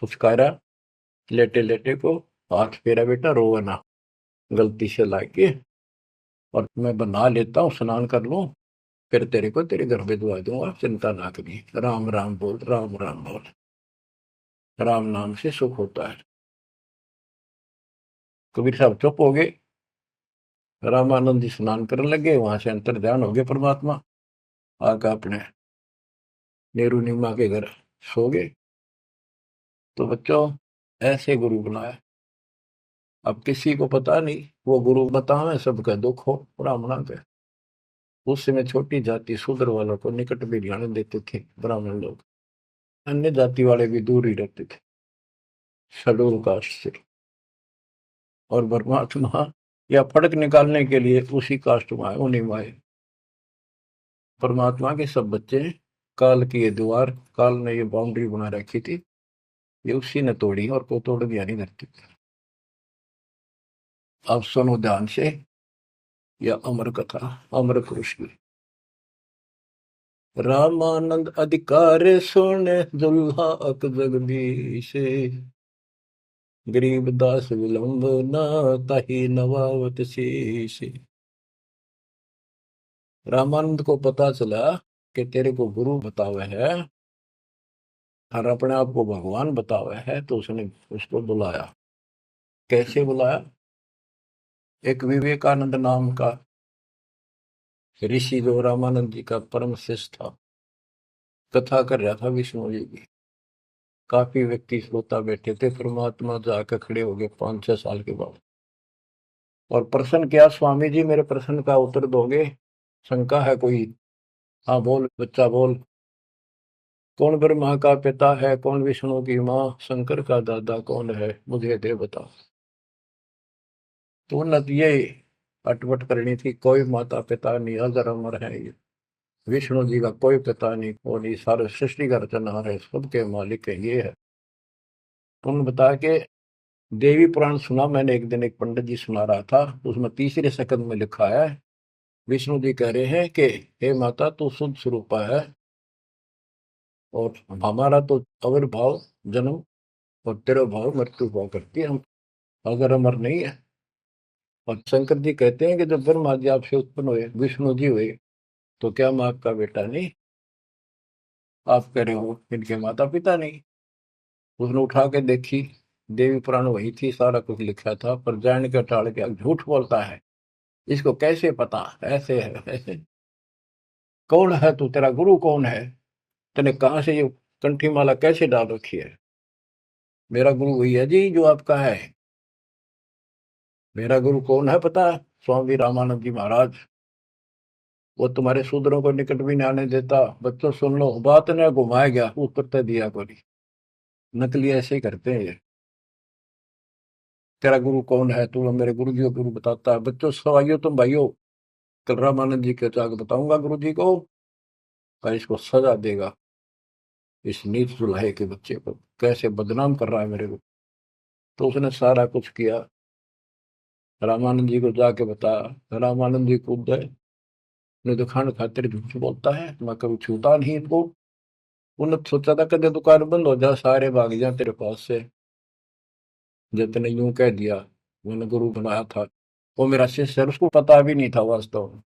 पुचकारा, लेटे लेटे को, हाथ फेरा, बेटा रोवा ना, गलती से लाके, और मैं बना लेता हूँ, स्नान कर लूं, फिर तेरे को तेरे घर भिजवा दूंगा, चिंता ना करिए, राम राम बोल, राम राम बोल, राम नाम से सुख होता है। कबीर साहब चुप हो गए। रामानंद जी स्नान करने लगे, वहां से अंतर ध्यान हो गए परमात्मा, आकर अपने नेहरू नीमा के घर सो गए। तो बच्चों, ऐसे गुरु बनाया। अब किसी को पता नहीं, वो गुरु बतावे सबका दुख हो ब्राह्मणा के। उस समय छोटी जाति शूद्र वालों को निकट भी ध्यान देते थे ब्राह्मण लोग, अन्य जाति वाले भी दूर ही रहते थे शेड्यूल कास्ट से। और परमात्मा या फर्क निकालने के लिए उसी कास्ट में आए, उन्हीं में आए। परमात्मा के सब बच्चे, काल की ये दीवार, काल ने ये बाउंड्री बना रखी थी, ये उसी ने तोड़ी और को तोड़ दिया नहीं धरती। अब सुनो ध्यान से, यह अमर कथा, अमर पुरुष की। रामानंद अधिकार सुने, दुल्हा अक जगदीश, गरीब दास विलंब न, ताही नवावत शीश। रामानंद को पता चला कि तेरे को गुरु बतावे है और अपने आप को भगवान बतावे है, तो उसने उसको बुलाया। कैसे बुलाया? एक विवेकानंद नाम का ऋषि जो रामानंद जी का परम शिष्य था, कथा कर रहा था विष्णु जी की। काफी व्यक्ति श्रोता बैठे थे। परमात्मा जाकर खड़े हो गए 5-6 साल के बाद और प्रश्न किया, स्वामी जी मेरे प्रश्न का उत्तर दोगे? शंका है कोई? हाँ बोल बच्चा बोल। कौन ब्रह्मा का पिता है, कौन विष्णु की माँ, शंकर का दादा कौन है, मुझे दे बता। तो उन्नत ये अटपट करनी थी, कोई माता पिता नहीं, अजर अमर है ये। विष्णु जी का कोई पिता नहीं, वो नहीं, सारे सृष्टि का रचनहार है, सबके मालिक है, ये है। तो उन्होंने बताया कि देवी पुराण सुना मैंने एक दिन, एक पंडित जी सुना रहा था, उसमें तीसरे सकंद में लिखा है, विष्णु जी कह रहे हैं कि हे माता तू शुद्ध स्वरूपा है, और हमारा तो आविर्भाव जन्म और तेरा भाव मृत्यु हुआ करती है, हम अगर अमर नहीं है। और शंकर जी कहते हैं कि जब ब्रह्मा जी आपसे उत्पन्न हुए, विष्णु जी हुए, तो क्या मैं आपका बेटा नहीं? आप कह रहे हो इनके माता पिता नहीं। उसने उठा के देखी, देवी पुराण वही थी, सारा कुछ लिखा था, पर जान के टाल के झूठ बोलता है, इसको कैसे पता? ऐसे है ऐसे। कौन है तू, तेरा गुरु कौन है? तूने कहाँ से ये कंठी माला कैसे डाल रखी है? मेरा गुरु वही है जी जो आपका है। मेरा गुरु कौन है पता? स्वामी रामानंद जी महाराज। वो तुम्हारे शूद्रों को निकट भी नहीं आने देता। बच्चों सुन लो, बात ने घुमाया गया उत्तर तय दिया कोई। नकली ऐसे ही करते हैं ये। तेरा गुरु कौन है? तू मेरे गुरु जी को गुरु बताता है। बच्चों सवाइयो तुम भाइयों, कल रामानंद जी के जाकर बताऊंगा गुरु जी को, और इसको सजा देगा, इस नीच दुल्हे के बच्चे को कैसे बदनाम कर रहा है मेरे को। तो उसने सारा कुछ किया, रामानंद जी को जाके बताया। रामानंद जी कूद गए, ने दुकान खातिर झूठ बोलता है, मैं कभी छूता नहीं इनको। उन्होंने सोचा था कदे दुकान बंद हो जा, सारे भाग जा तेरे पास से। जितने यूं कह दिया, मैंने गुरु बनाया था, वो मेरा शिष्य है, उसको पता भी नहीं था वास्तव में।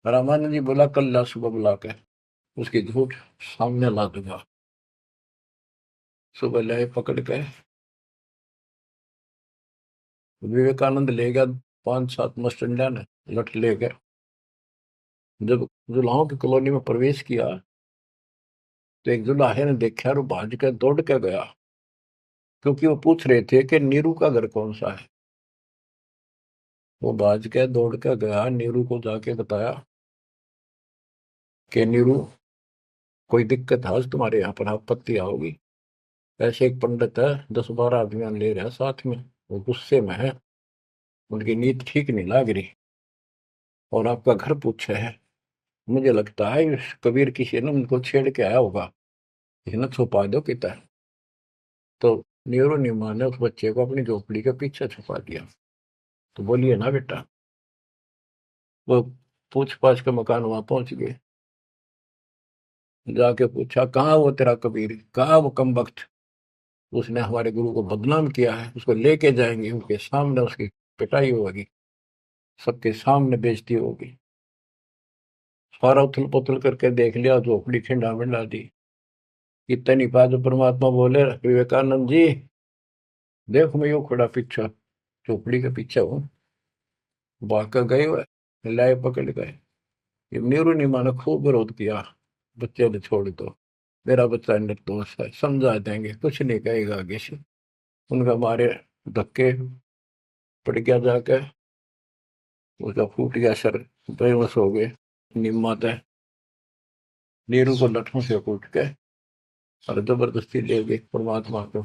रामानंद जी बोला कल ला सुबह बुला के उसकी झूठ सामने ला दूंगा। सुबह लाए पकड़ के, विवेकानंद ले गया 5-7 मस्टंडा ने लठ ले गए। जब जुलाहों की कॉलोनी में प्रवेश किया, तो एक जुलाहे ने देखा और वो भाज के दौड़ के गया, क्योंकि वो पूछ रहे थे कि नीरू का घर कौन सा है। वो भाज के दौड़ के गया, नीरू को जाके बताया कि नीरू कोई दिक्कत है आज तुम्हारे यहाँ पर, आपत्ति आओगी। ऐसे एक पंडित है, 10-12 अभियान ले रहा है साथ में, वो गुस्से में है, उनकी नीयत ठीक नहीं लग रही, और आपका घर पूछा है। मुझे लगता है इस कबीर किसी ने उनको छेड़ के आया होगा, इसने छुपा दो किता। तो नीरू नीमा ने उस बच्चे को अपनी झोपड़ी के पीछे छुपा दिया। तो बोलिए ना बेटा, वो पूछ पाछ के मकान वहां पहुंच गए, जाके पूछा कहाँ वो तेरा कबीर, कहाँ वो कम वक्त, उसने हमारे गुरु को बदनाम किया है, उसको लेके जाएंगे, उनके सामने उसकी पिटाई होगी, सबके सामने बेइज्जती होगी। सारा उथल पुथल करके देख लिया, झोपड़ी खिंडा मिंडा दी। इतनी बात परमात्मा बोले, विवेकानंद जी देखो मैं यूं खड़ा पीछे, झोपड़ी के पीछे हूँ, भाग गए हुए, लाए पकड़ गए। ये नीरू नीमा ने खूब विरोध किया, बच्चे ने छोड़ दो, मेरा बच्चा निर्दोष है, समझा देंगे, कुछ नहीं कहेगा आगे से। उनका मारे धक्के पड़ गया जाके, उसका फूट गया सर, बेहोश हो गए। निम्मा तय नीरू को लठों से कूट के और जबरदस्ती ले गए परमात्मा को।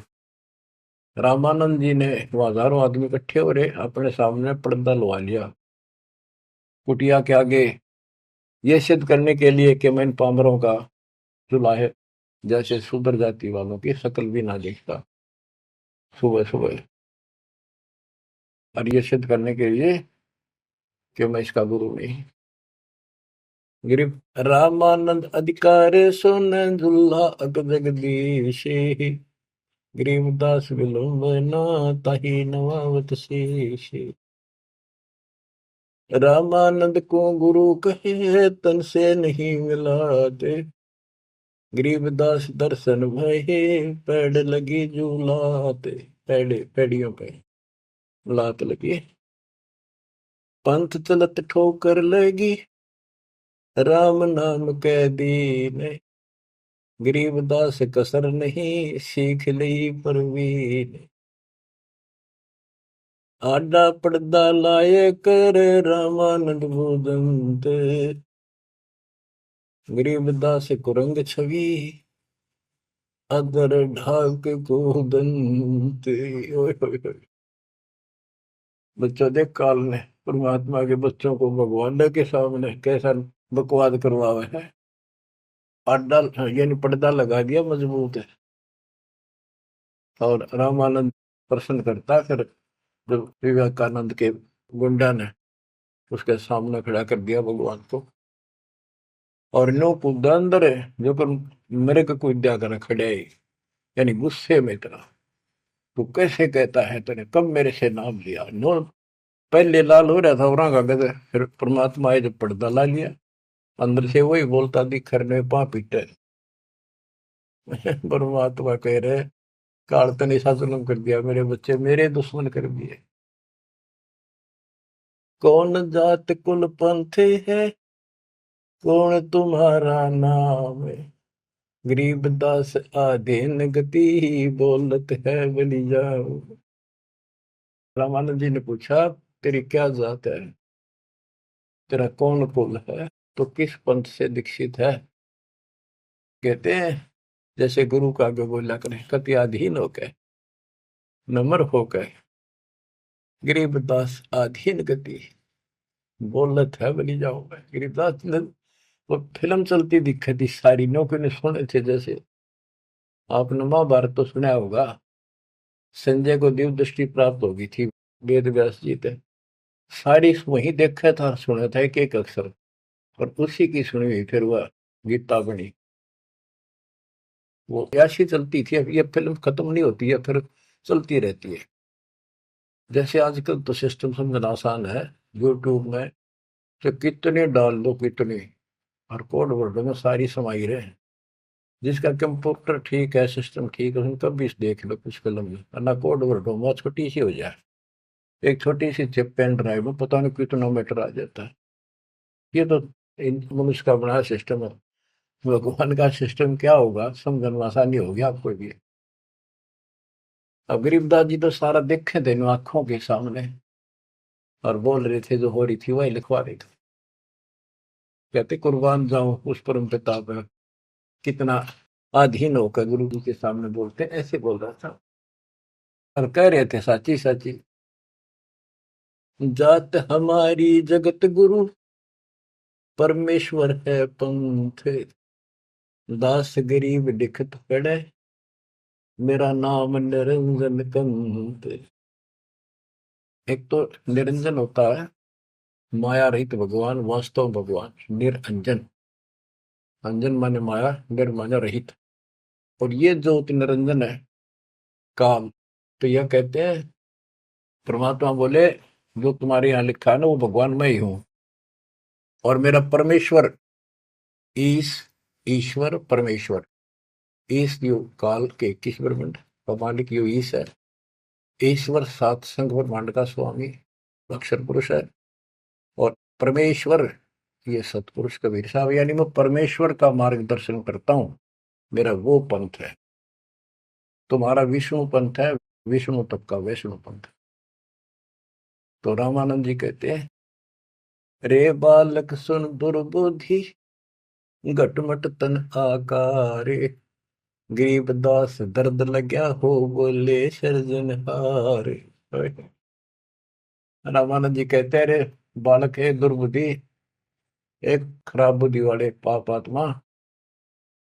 रामानंद जी ने, वो हजारों आदमी इकट्ठे हो रहे, अपने सामने पर्दा लगा लिया कुटिया के आगे, ये सिद्ध करने के लिए कि मैं इन पामरों का जुलाहे जैसे शूद्र जाति वालों की शकल भी ना देखता सुबह सुबह, और ये सिद्ध करने के लिए कि मैं इसका गुरु नहीं। गिरिव रामानंद अधिकार सुन दुल्हा अग जगदीश, गरीबदास विलंबना ताहि नवावत शेष। रामानंद को गुरु कहे तन से नहीं मिलाते, गरीबदास दर्शन भये पैड़ लगी झूलाते। पैड़े पैड़ियों पे लात लगी, पंथ चलत ठोकर लगी, राम नाम कै दीन। गरीबदास कसर नहीं, सीख ली परवीन। आडा पड़दा लाए कर, रामानंद भूदंत। गरीबदास कुरंग छवि, अदर ढाक को दंत। ओए होए होए। बच्चों देख काल ने परमात्मा के बच्चों को भगवान के सामने कैसा बकवाद करवावे है। आडा यानी पर्दा लगा दिया मजबूत है। और रामानंद प्रश्न करता, फिर जब विवेकानंद के गुंडा ने उसके सामने खड़ा कर दिया भगवान को, और नो कूदा अंदर है जो कर मेरे को कूदा कर खड़े ही, यानी गुस्से में इतना, तू कैसे कहता है, तूने कब मेरे से नाम लिया। नो पहले लाल हो रहा था और का गदे, फिर परमात्मा आए जब पर्दा ला लिया, अंदर से वही बोलता दिखर में पा पीटे। परमात्मा कह रहे काल तने ऐसा जुल्म कर दिया, मेरे बच्चे मेरे दुश्मन कर दिए। कौन जात कुल पंथ है, कौन तुम्हारा नाम है। गरीबदास आधीन गति, बोलत है बलि जाओ। रामानंद जी ने पूछा तेरी क्या जात है, तेरा कौन कुल है, तो किस पंथ से दीक्षित है। कहते हैं जैसे गुरु का आगे बोला करें, कति अधीन होकर नम्र होकर, गरीबदास आधीन गति, बोलत है बलि जाओ। गरीबदास ने वो फिल्म चलती दिखी थी सारी, नौकरी ने सुने थे। जैसे आपने महाभारत तो सुना होगा, संजय को दिव्य दृष्टि प्राप्त होगी थी वेद व्यास जी थे, सारी वही देखा था सुना था एक एक अक्षर, और उसी की सुनी हुई फिर वह गीता बनी। वो ऐसी चलती थी। अब ये फिल्म खत्म नहीं होती है, फिर चलती रहती है। जैसे आजकल तो सिस्टम समझना आसान है, यूट्यूब में तो कितने डाल दो कितने, और कोड वर्ड में सारी समाई रहे। जिसका कंप्यूटर ठीक है, सिस्टम ठीक है, उसने कभी देख लो कुछ फिल्म में, ना कोड वर्ड में छोटी सी हो जाए, एक छोटी सी चिप पेन ड्राइव में पता नहीं कितना मीटर आ जाता है। ये तो मनुष्य का बना सिस्टम है। भगवान का सिस्टम क्या होगा समझना आसानी होगी आपको भी। अब गरीबदास जी तो सारा देखे थे आंखों के सामने, और बोल रहे थे जो हो रही थी वही लिखवा रहे थे। कहते कुर्बान जाऊं उस परम पिता पर, कितना अधीन होकर गुरु जी के सामने बोलते, ऐसे बोल रहा था। और कह रहे थे साची साची, जात हमारी जगत गुरु, परमेश्वर है पंथ। दास गरीब दिखत पड़े, मेरा नाम निरंजन कंत। एक तो निरंजन होता है माया रहित भगवान, वास्तव भगवान निरंजन। अंजन माने माया, निर माने रहित। और ये जो निरंजन है काल, तो यह कहते हैं परमात्मा बोले जो तुम्हारे यहाँ लिखा है ना वो भगवान मैं ही हूं, और मेरा परमेश्वर ईश, ईश्वर परमेश्वर, ईश यो काल के 21 ब्रह्मांड का मालिक यो ईश है। ईश्वर सात संघ ब्रह्मांड का स्वामी अक्षर पुरुष है, और परमेश्वर ये सतपुरुष कबीर साहब, यानी मैं परमेश्वर का मार्गदर्शन करता हूं, मेरा वो पंथ है। तुम्हारा विष्णु पंथ है, विष्णु तक का वैष्णु पंथ। तो रामानंद जी कहते हैं, रे बालक सुन दुर्बुद्धि, घटमट तन आकारे। गरीबदास दर्द लग्या हो, बोले सृजनहार। रामानंद जी कहते हैं, रे बालक है दुर्बुद्धि, एक खराब बुद्धि वाले पाप आत्मा,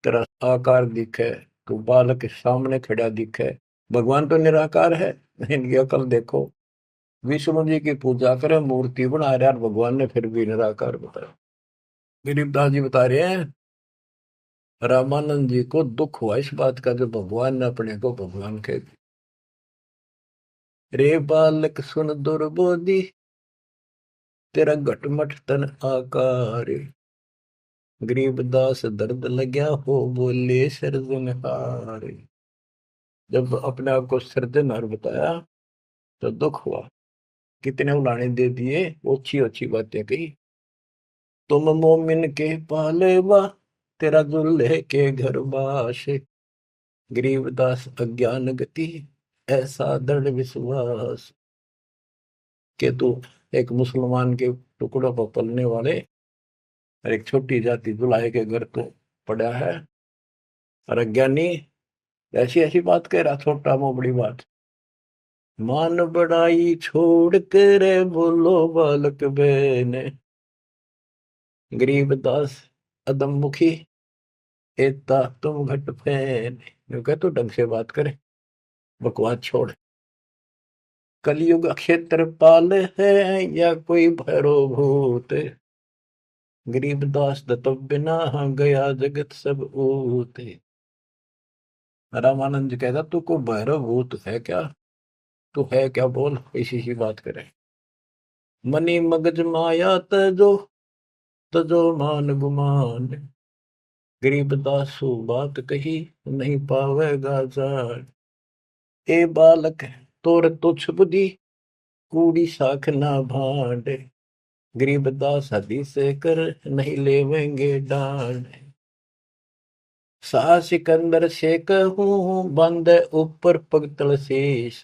तेरा आकार दिखे, तू बालक के सामने खड़ा दिखे। भगवान तो निराकार है, इनकी अकल देखो। विष्णु जी की पूजा करे, मूर्ति बना रहे, और भगवान ने फिर भी निराकार बताया। गरीबदास जी बता रहे हैं रामानंद जी को दुख हुआ इस बात का, जो भगवान ने अपने को भगवान कह दिया। रे बालक सुन दुर्बोधि, तेरा घटमट तन आकार। गरीबदास दर्द लग्या हो, बोले सृजनहार। जब अपने आप को सृजनहार बताया तो दुख हुआ। कितने उलाने दे दिए, अच्छी अच्छी बातें कही। तुम मोमिन के पालेवा, तेरा दुल्हे के घर बाश। गरीबदास अज्ञान गति, ऐसा दृढ़ विश्वास। के तू एक मुसलमान के टुकड़ों पर पलने वाले और एक छोटी जाति दुल्हे के घर तो पड़ा है, और अज्ञानी ऐसी ऐसी बात कह रहा, छोटा मो बड़ी बात। मान बड़ाई छोड़ कर बोलो बालक बहने, गरीबदास अदम मुखी, एता तुम घट फैन। यूं कह, तो ढंग से बात करे, बकवास छोड़। कलयुग क्षेत्रपाल है या कोई भैरो भूत, गरीबदास दत्त बिना गया जगत सब ऊत। रामानंद जी कहता, तू को भैरव भूत है क्या, तू है क्या, बोल। इसी सी बात करे। मनी मगज माया तजो, तजो मान गुमान, गरीबदास सु बात कही, नहीं पावेगा जान। ए बालक तोर तुच्छ बुद्धि, कूड़ी साख ना भांड, गरीबदास हदीस कर, नहीं लेवेंगे डांड। सा सिकंदर से कहूँ, बंद ऊपर पगतल शेष,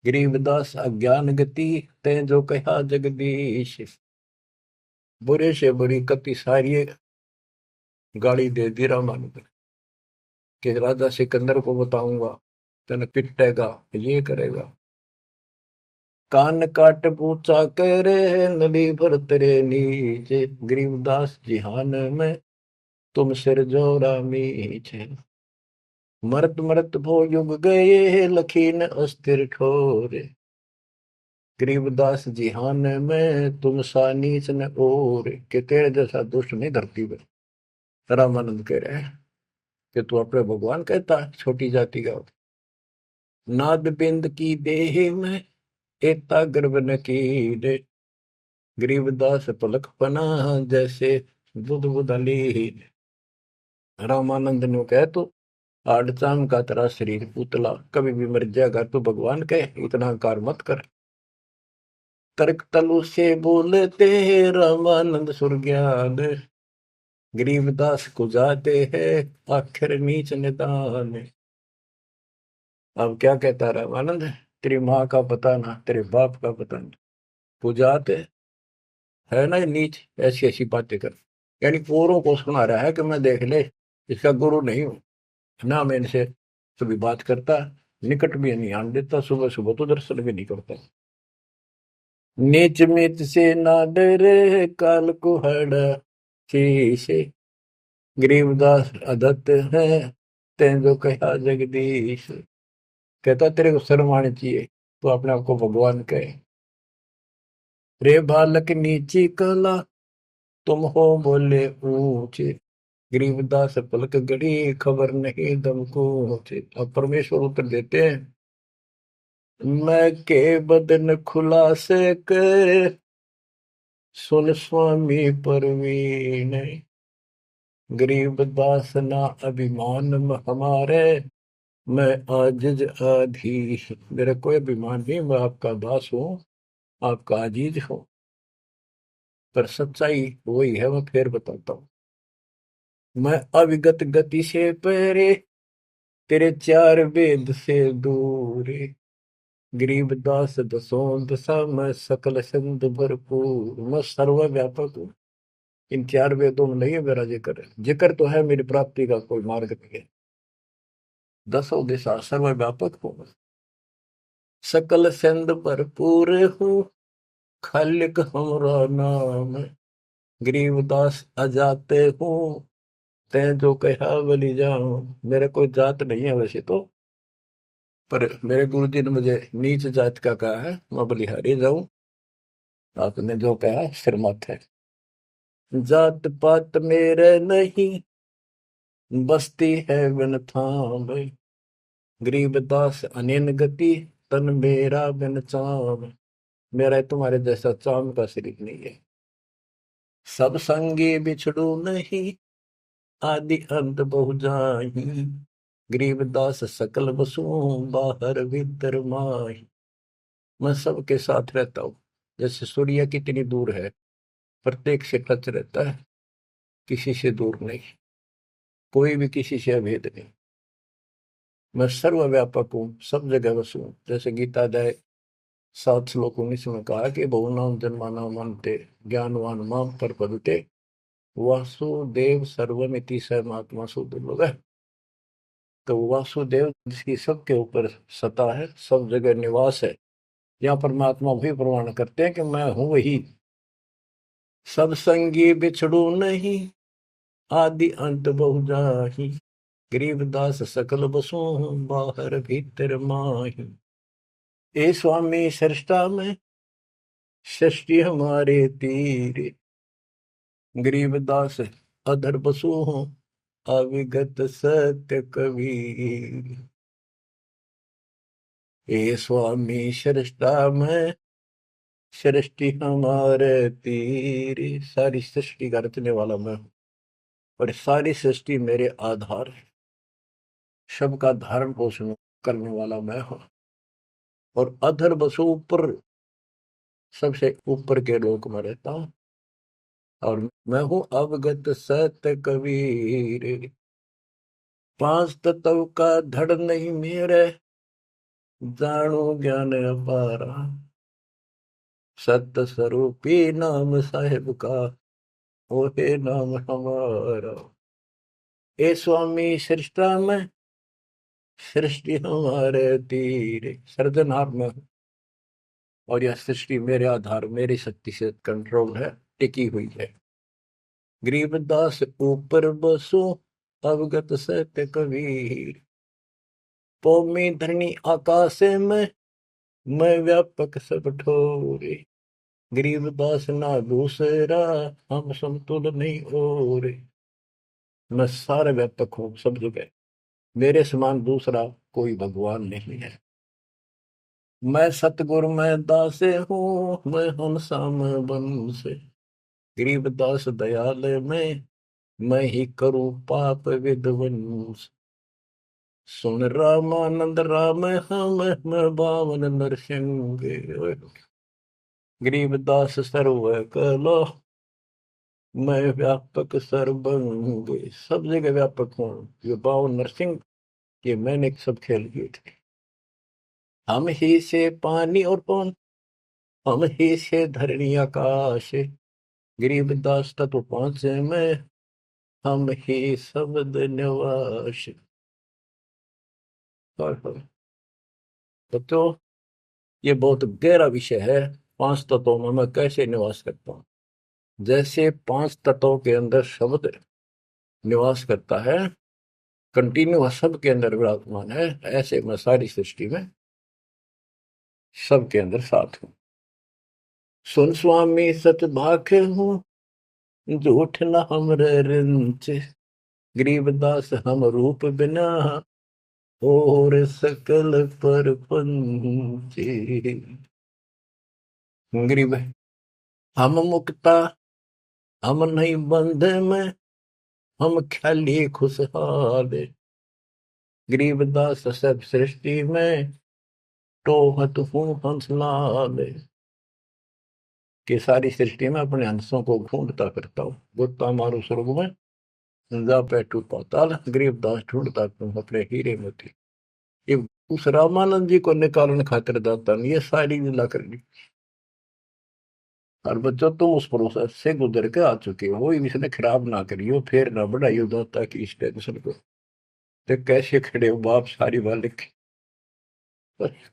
गरीबदास अज्ञान गति, ते जो कहा जगदीश। बुरे से बुरी कति सारी गाड़ी दे दी रामानंद कि राजा सिकंदर को बताऊंगा, तेने पिटेगा, ये करेगा। कान काट पूछा करे, नली भर तेरे नीचे, गरीबदास जिहान में तुम सिर जोरा मीचे। मरत मरत भो युग गए, लखीन अस्थिर ठोरे, गरीबदास जिहान में तुम सा नीच न और, के तेरे जैसा दुष्ट नहीं धरती में। रामानंद कह रहे हैं कि तू अपने भगवान कहता है, छोटी जाति का। नाद बिंद की देह में, एता गर्भ न कीरे, गरीबदास पलक पना जैसे बुध बुधली। रामानंद ने कह, तो आड़चाम का तेरा शरीर पुतला, कभी भी मर जाएगा, तू भगवान कहे, इतना कार मत कर। तर्क तलु से बोलते रामानंद सुरज्ञान, गरीबदास को जाते हैं आखिर नीच निदान। अब क्या कहता रामानंद, तेरी माँ का पता ना, तेरे बाप का पता ना, पुजाते है ना नीच, ऐसी ऐसी बातें कर। यानी औरों को सुना रहा है कि मैं देख ले, इसका गुरु नहीं हूं ना, मैं इनसे कभी बात करता, निकट भी नहीं आने देता, सुबह सुबह तो दर्शन भी नहीं करता। नीच मीच से ना डरे, काल को हड़ा शीशे, गरीबदास अदत्त है, तें जो कहा जगदीश। कहता, तेरे को शर्म आनी चाहिए, तो अपने आप को भगवान कहे। रे बालक नीची कला, तुम हो बोले ऊंचे, गरीबदास पलक गड़ी, खबर नहीं दम को। अब परमेश्वर उत्तर देते हैं, मैं के बदन खुलासे कर, सुन स्वामी परवीन, गरीबदास ना अभिमान हमारे, मैं आजिज आधीश। मेरा कोई अभिमान नहीं, मैं आपका दास हूँ, आपका अजीज हूँ, पर सच्चाई वही है, मैं फिर बताता हूँ। मैं अविगत गति से पहरे, तेरे चार वेद से दूर, गरीबदास दसों दशा मैं सकल संत भरपूर। मैं सर्वव्यापक हूँ, इन चार वेदों में नहीं है मेरा जिक्र, जिक्र तो है मेरी प्राप्ति का कोई मार्ग नहीं है। दसों दिशा सर्वव्यापक हूँ, सकल संत भरपूर हूँ, खालिक हमरा नाम, गरीबदास अजाते हूँ, तैं जो कहा बलि जाऊं। मेरा कोई जात नहीं है वैसे तो, पर मेरे गुरु जी ने मुझे नीच जात का कहा है, मैं बलिहारी जाऊं, आपने जो कहा सिर मत है। जात पात मेरे नहीं, बस्ती है बिन थाम, गरीबदास अनिन गति, तन मेरा बिन चाम। मेरा तुम्हारे जैसा चाम का शरीर नहीं है। सब संगी बिछड़ू नहीं, आदि अंत बहु जाही, गरीबदास सकल बसु, बाहर भीतर माही। मैं सबके साथ रहता हूँ। जैसे सूर्य कितनी दूर है, प्रत्येक से टच रहता है, किसी से दूर नहीं, कोई भी किसी से अभेद नहीं। मैं सर्वव्यापक हूँ, सब जगह वसू हूँ। जैसे गीता अध्याय 7 श्लोक 19 में कहा कि बहुनाम जन्माना मनते ज्ञानवान माम प्रपद्यते वासुदेव सर्वमिति स महात्मा सुदुर्लभ है। तो वासुदेव जिसकी सबके ऊपर सत्ता है, सब जगह निवास है, यहाँ परमात्मा भी प्रमाण करते हैं कि मैं हूं वही। सब संगी बिछड़ू नहीं, आदि अंत बहु जाहि, गरीबदास सकल बसु बाहर भीतर माही। ए स्वामी सृष्टा में सृष्टि हमारे तीर, गरीबदास अधर बसु हूँ अविगत सत्य कबीर। ए स्वामी सृष्टा में सृष्टि हमारे तीर, सारी सृष्टि का रचने वाला मैं हूँ और सारी सृष्टि मेरे आधार है। सबका धारण पोषण करने वाला मैं हूँ और अधर बसु ऊपर, सबसे ऊपर के लोक में रहता हूँ और मैं हूँ अवगत सत्य कबीर। पांच तत्व का धड़ नहीं मेरे, जानो ज्ञान अपारा, सत्य स्वरूपी नाम साहेब का, वो है नाम हमारा। ए स्वामी सृष्टा में सृष्टि हमारे तीर, सृजनहार में हूँ और यह सृष्टि मेरे आधार, मेरी शक्ति से कंट्रोल है, टिकी हुई है। गरीबदास ऊपर बसो अवगत सत्य कबीर। पौमी धरणी आकाश में मैं व्यापक सब ठोरे, गरीबदास ना दूसरा हम समतुल नहीं और। मैं सारे व्यापक हूँ सब जगह, मेरे समान दूसरा कोई भगवान नहीं है। मैं सतगुरु मैं दासे हूँ, मैं हंसाम बन से, गरीबदास दयाल में मैं ही करूँ पाप विध्वंस। सुन रामानंद राम हम मैं बावन नरसिंह, गरीबदास सर्व कलो मैं व्यापक सर्वंग। सब जगह व्यापक हूँ। ये बावन नरसिंह, ये मैंने सब खेल किए थे। हम ही से पानी और पवन, हम ही से धरणी आकाश, गरीबदास तत्व पांच में हम ही शब्द निवास। तो ये बहुत गहरा विषय है। पांच तत्वों में मैं कैसे निवास करता हूँ। जैसे पांच तत्वों के अंदर शब्द निवास करता है, कंटिन्यू सबके अंदर विराजमान है, ऐसे मैं सारी सृष्टि में सबके अंदर साथ हूँ। सुन स्वामी सच भाखे हूँ, झूठ न हमरे रिंच, गरीबदास हम रूप बिना और सकल पर पंचे। गरीब हम मुक्ता, हम नहीं बंधे में, हम ख्याली खुशहाल, गरीबदास सब सृष्टि में टोहत हूँ हंसलाल। कि सारी सृष्टि में अपने हंसों को ढूंढता फिरता हूँ। गोता मारू स्वर्ग में, जा बैठू पाताल, गरीबदास ढूंढता तुम अपने हीरे मोती। ये उस रामानंद जी को निकालने खातिर दाता ने ये सारी लीला करनी। और बच्चों तुम उस प्रोसेस से गुजर के आ चुके हो, इसने खराब ना करियो, फिर ना बढ़ाइयो दाता की इस टेंशन को। तो कैसे खड़े हो बाप सारी बात लिख,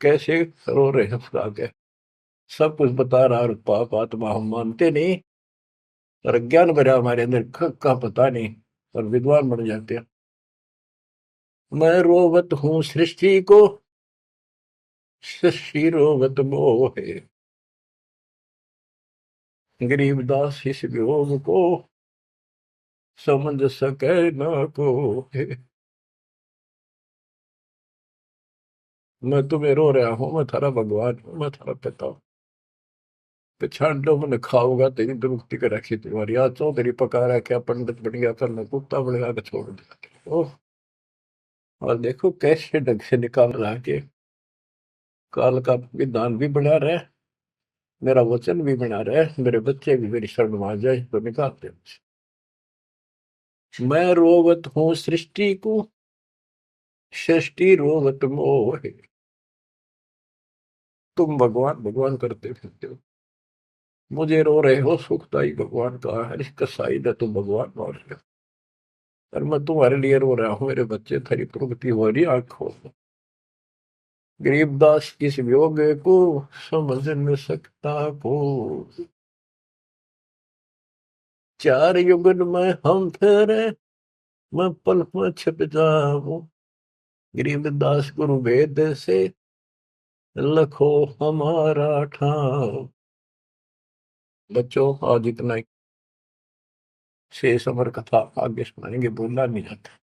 कैसे रो रहे हो आगे, सब कुछ बता रहा और पाप आत्मा हम मानते नहीं और ज्ञान भरा हमारे अंदर का पता नहीं और विद्वान बन जाते हैं। मैं रोवत हूँ सृष्टि को, सृष्टि रोवत मोहे, गरीबदास इस वियोग को समझ सके न को। मैं तुम्हें रो रहा हूँ, मैं थारा भगवान हूँ, मैं थारा पिता हूँ। पिछाड़ लो मैंने खाऊंगा तेरी दुरुक्ति कर रखी तुम्हारी, आज चौधरी पका रहा क्या पंडित बन गया था, मैं कुत्ता बन गया छोड़ दिया। ओह, और देखो कैसे ढंग से निकाल रहा के काल का विधान भी बना रहे, मेरा वचन भी बना रहे, मेरे बच्चे भी मेरी शरण में आ जाए तो निकालते हैं। मैं रोवत हूँ सृष्टि को, सृष्टि रोवत मोह। तुम भगवान भगवान करते फिरते हो, मुझे रो रहे हो, सुखदाई भगवान का है, इसका साइड है, तुम भगवान मान रहे हो। और मैं तुम्हारे लिए रो रहा हूँ, मेरे बच्चे थारी प्रगति हो रही आंखों में। गरीबदास इस वियोग को समझ न सकता को, चार युगन में हम ठहरे, मैं पल में छिप जाऊं। गरीबदास गुरु वेद से लखो हमारा ठाव। बच्चों आज इतना ही, शेष अमर कथा आगे सुनाएंगे, बोलना नहीं जाता।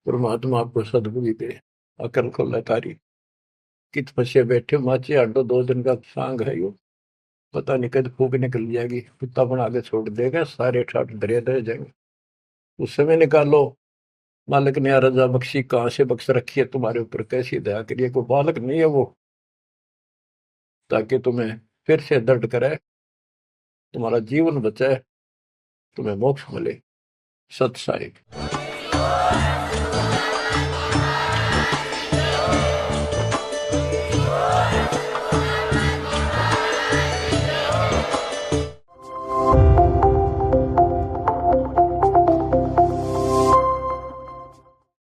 परमात्मा आपको सदबुद्धि दे, अकल खोले तारी। कित फंसे बैठे माचे आडो, 2 दिन का सांग है यो, पता नहीं कद फूक निकल जाएगी, कुत्ता बना के छोड़ देगा, सारे ठाट दरिया दे जाएंगे। उस समय निकालो, मालिक ने रजा बख्शी, कहां से बख्श रखी है तुम्हारे ऊपर, कैसी दया करिए, कोई बालक नहीं है वो, ताकि तुम्हें फिर से दर्द करे, तुम्हारा जीवन बचाए, तुम्हें मोक्ष मिले। सत साई।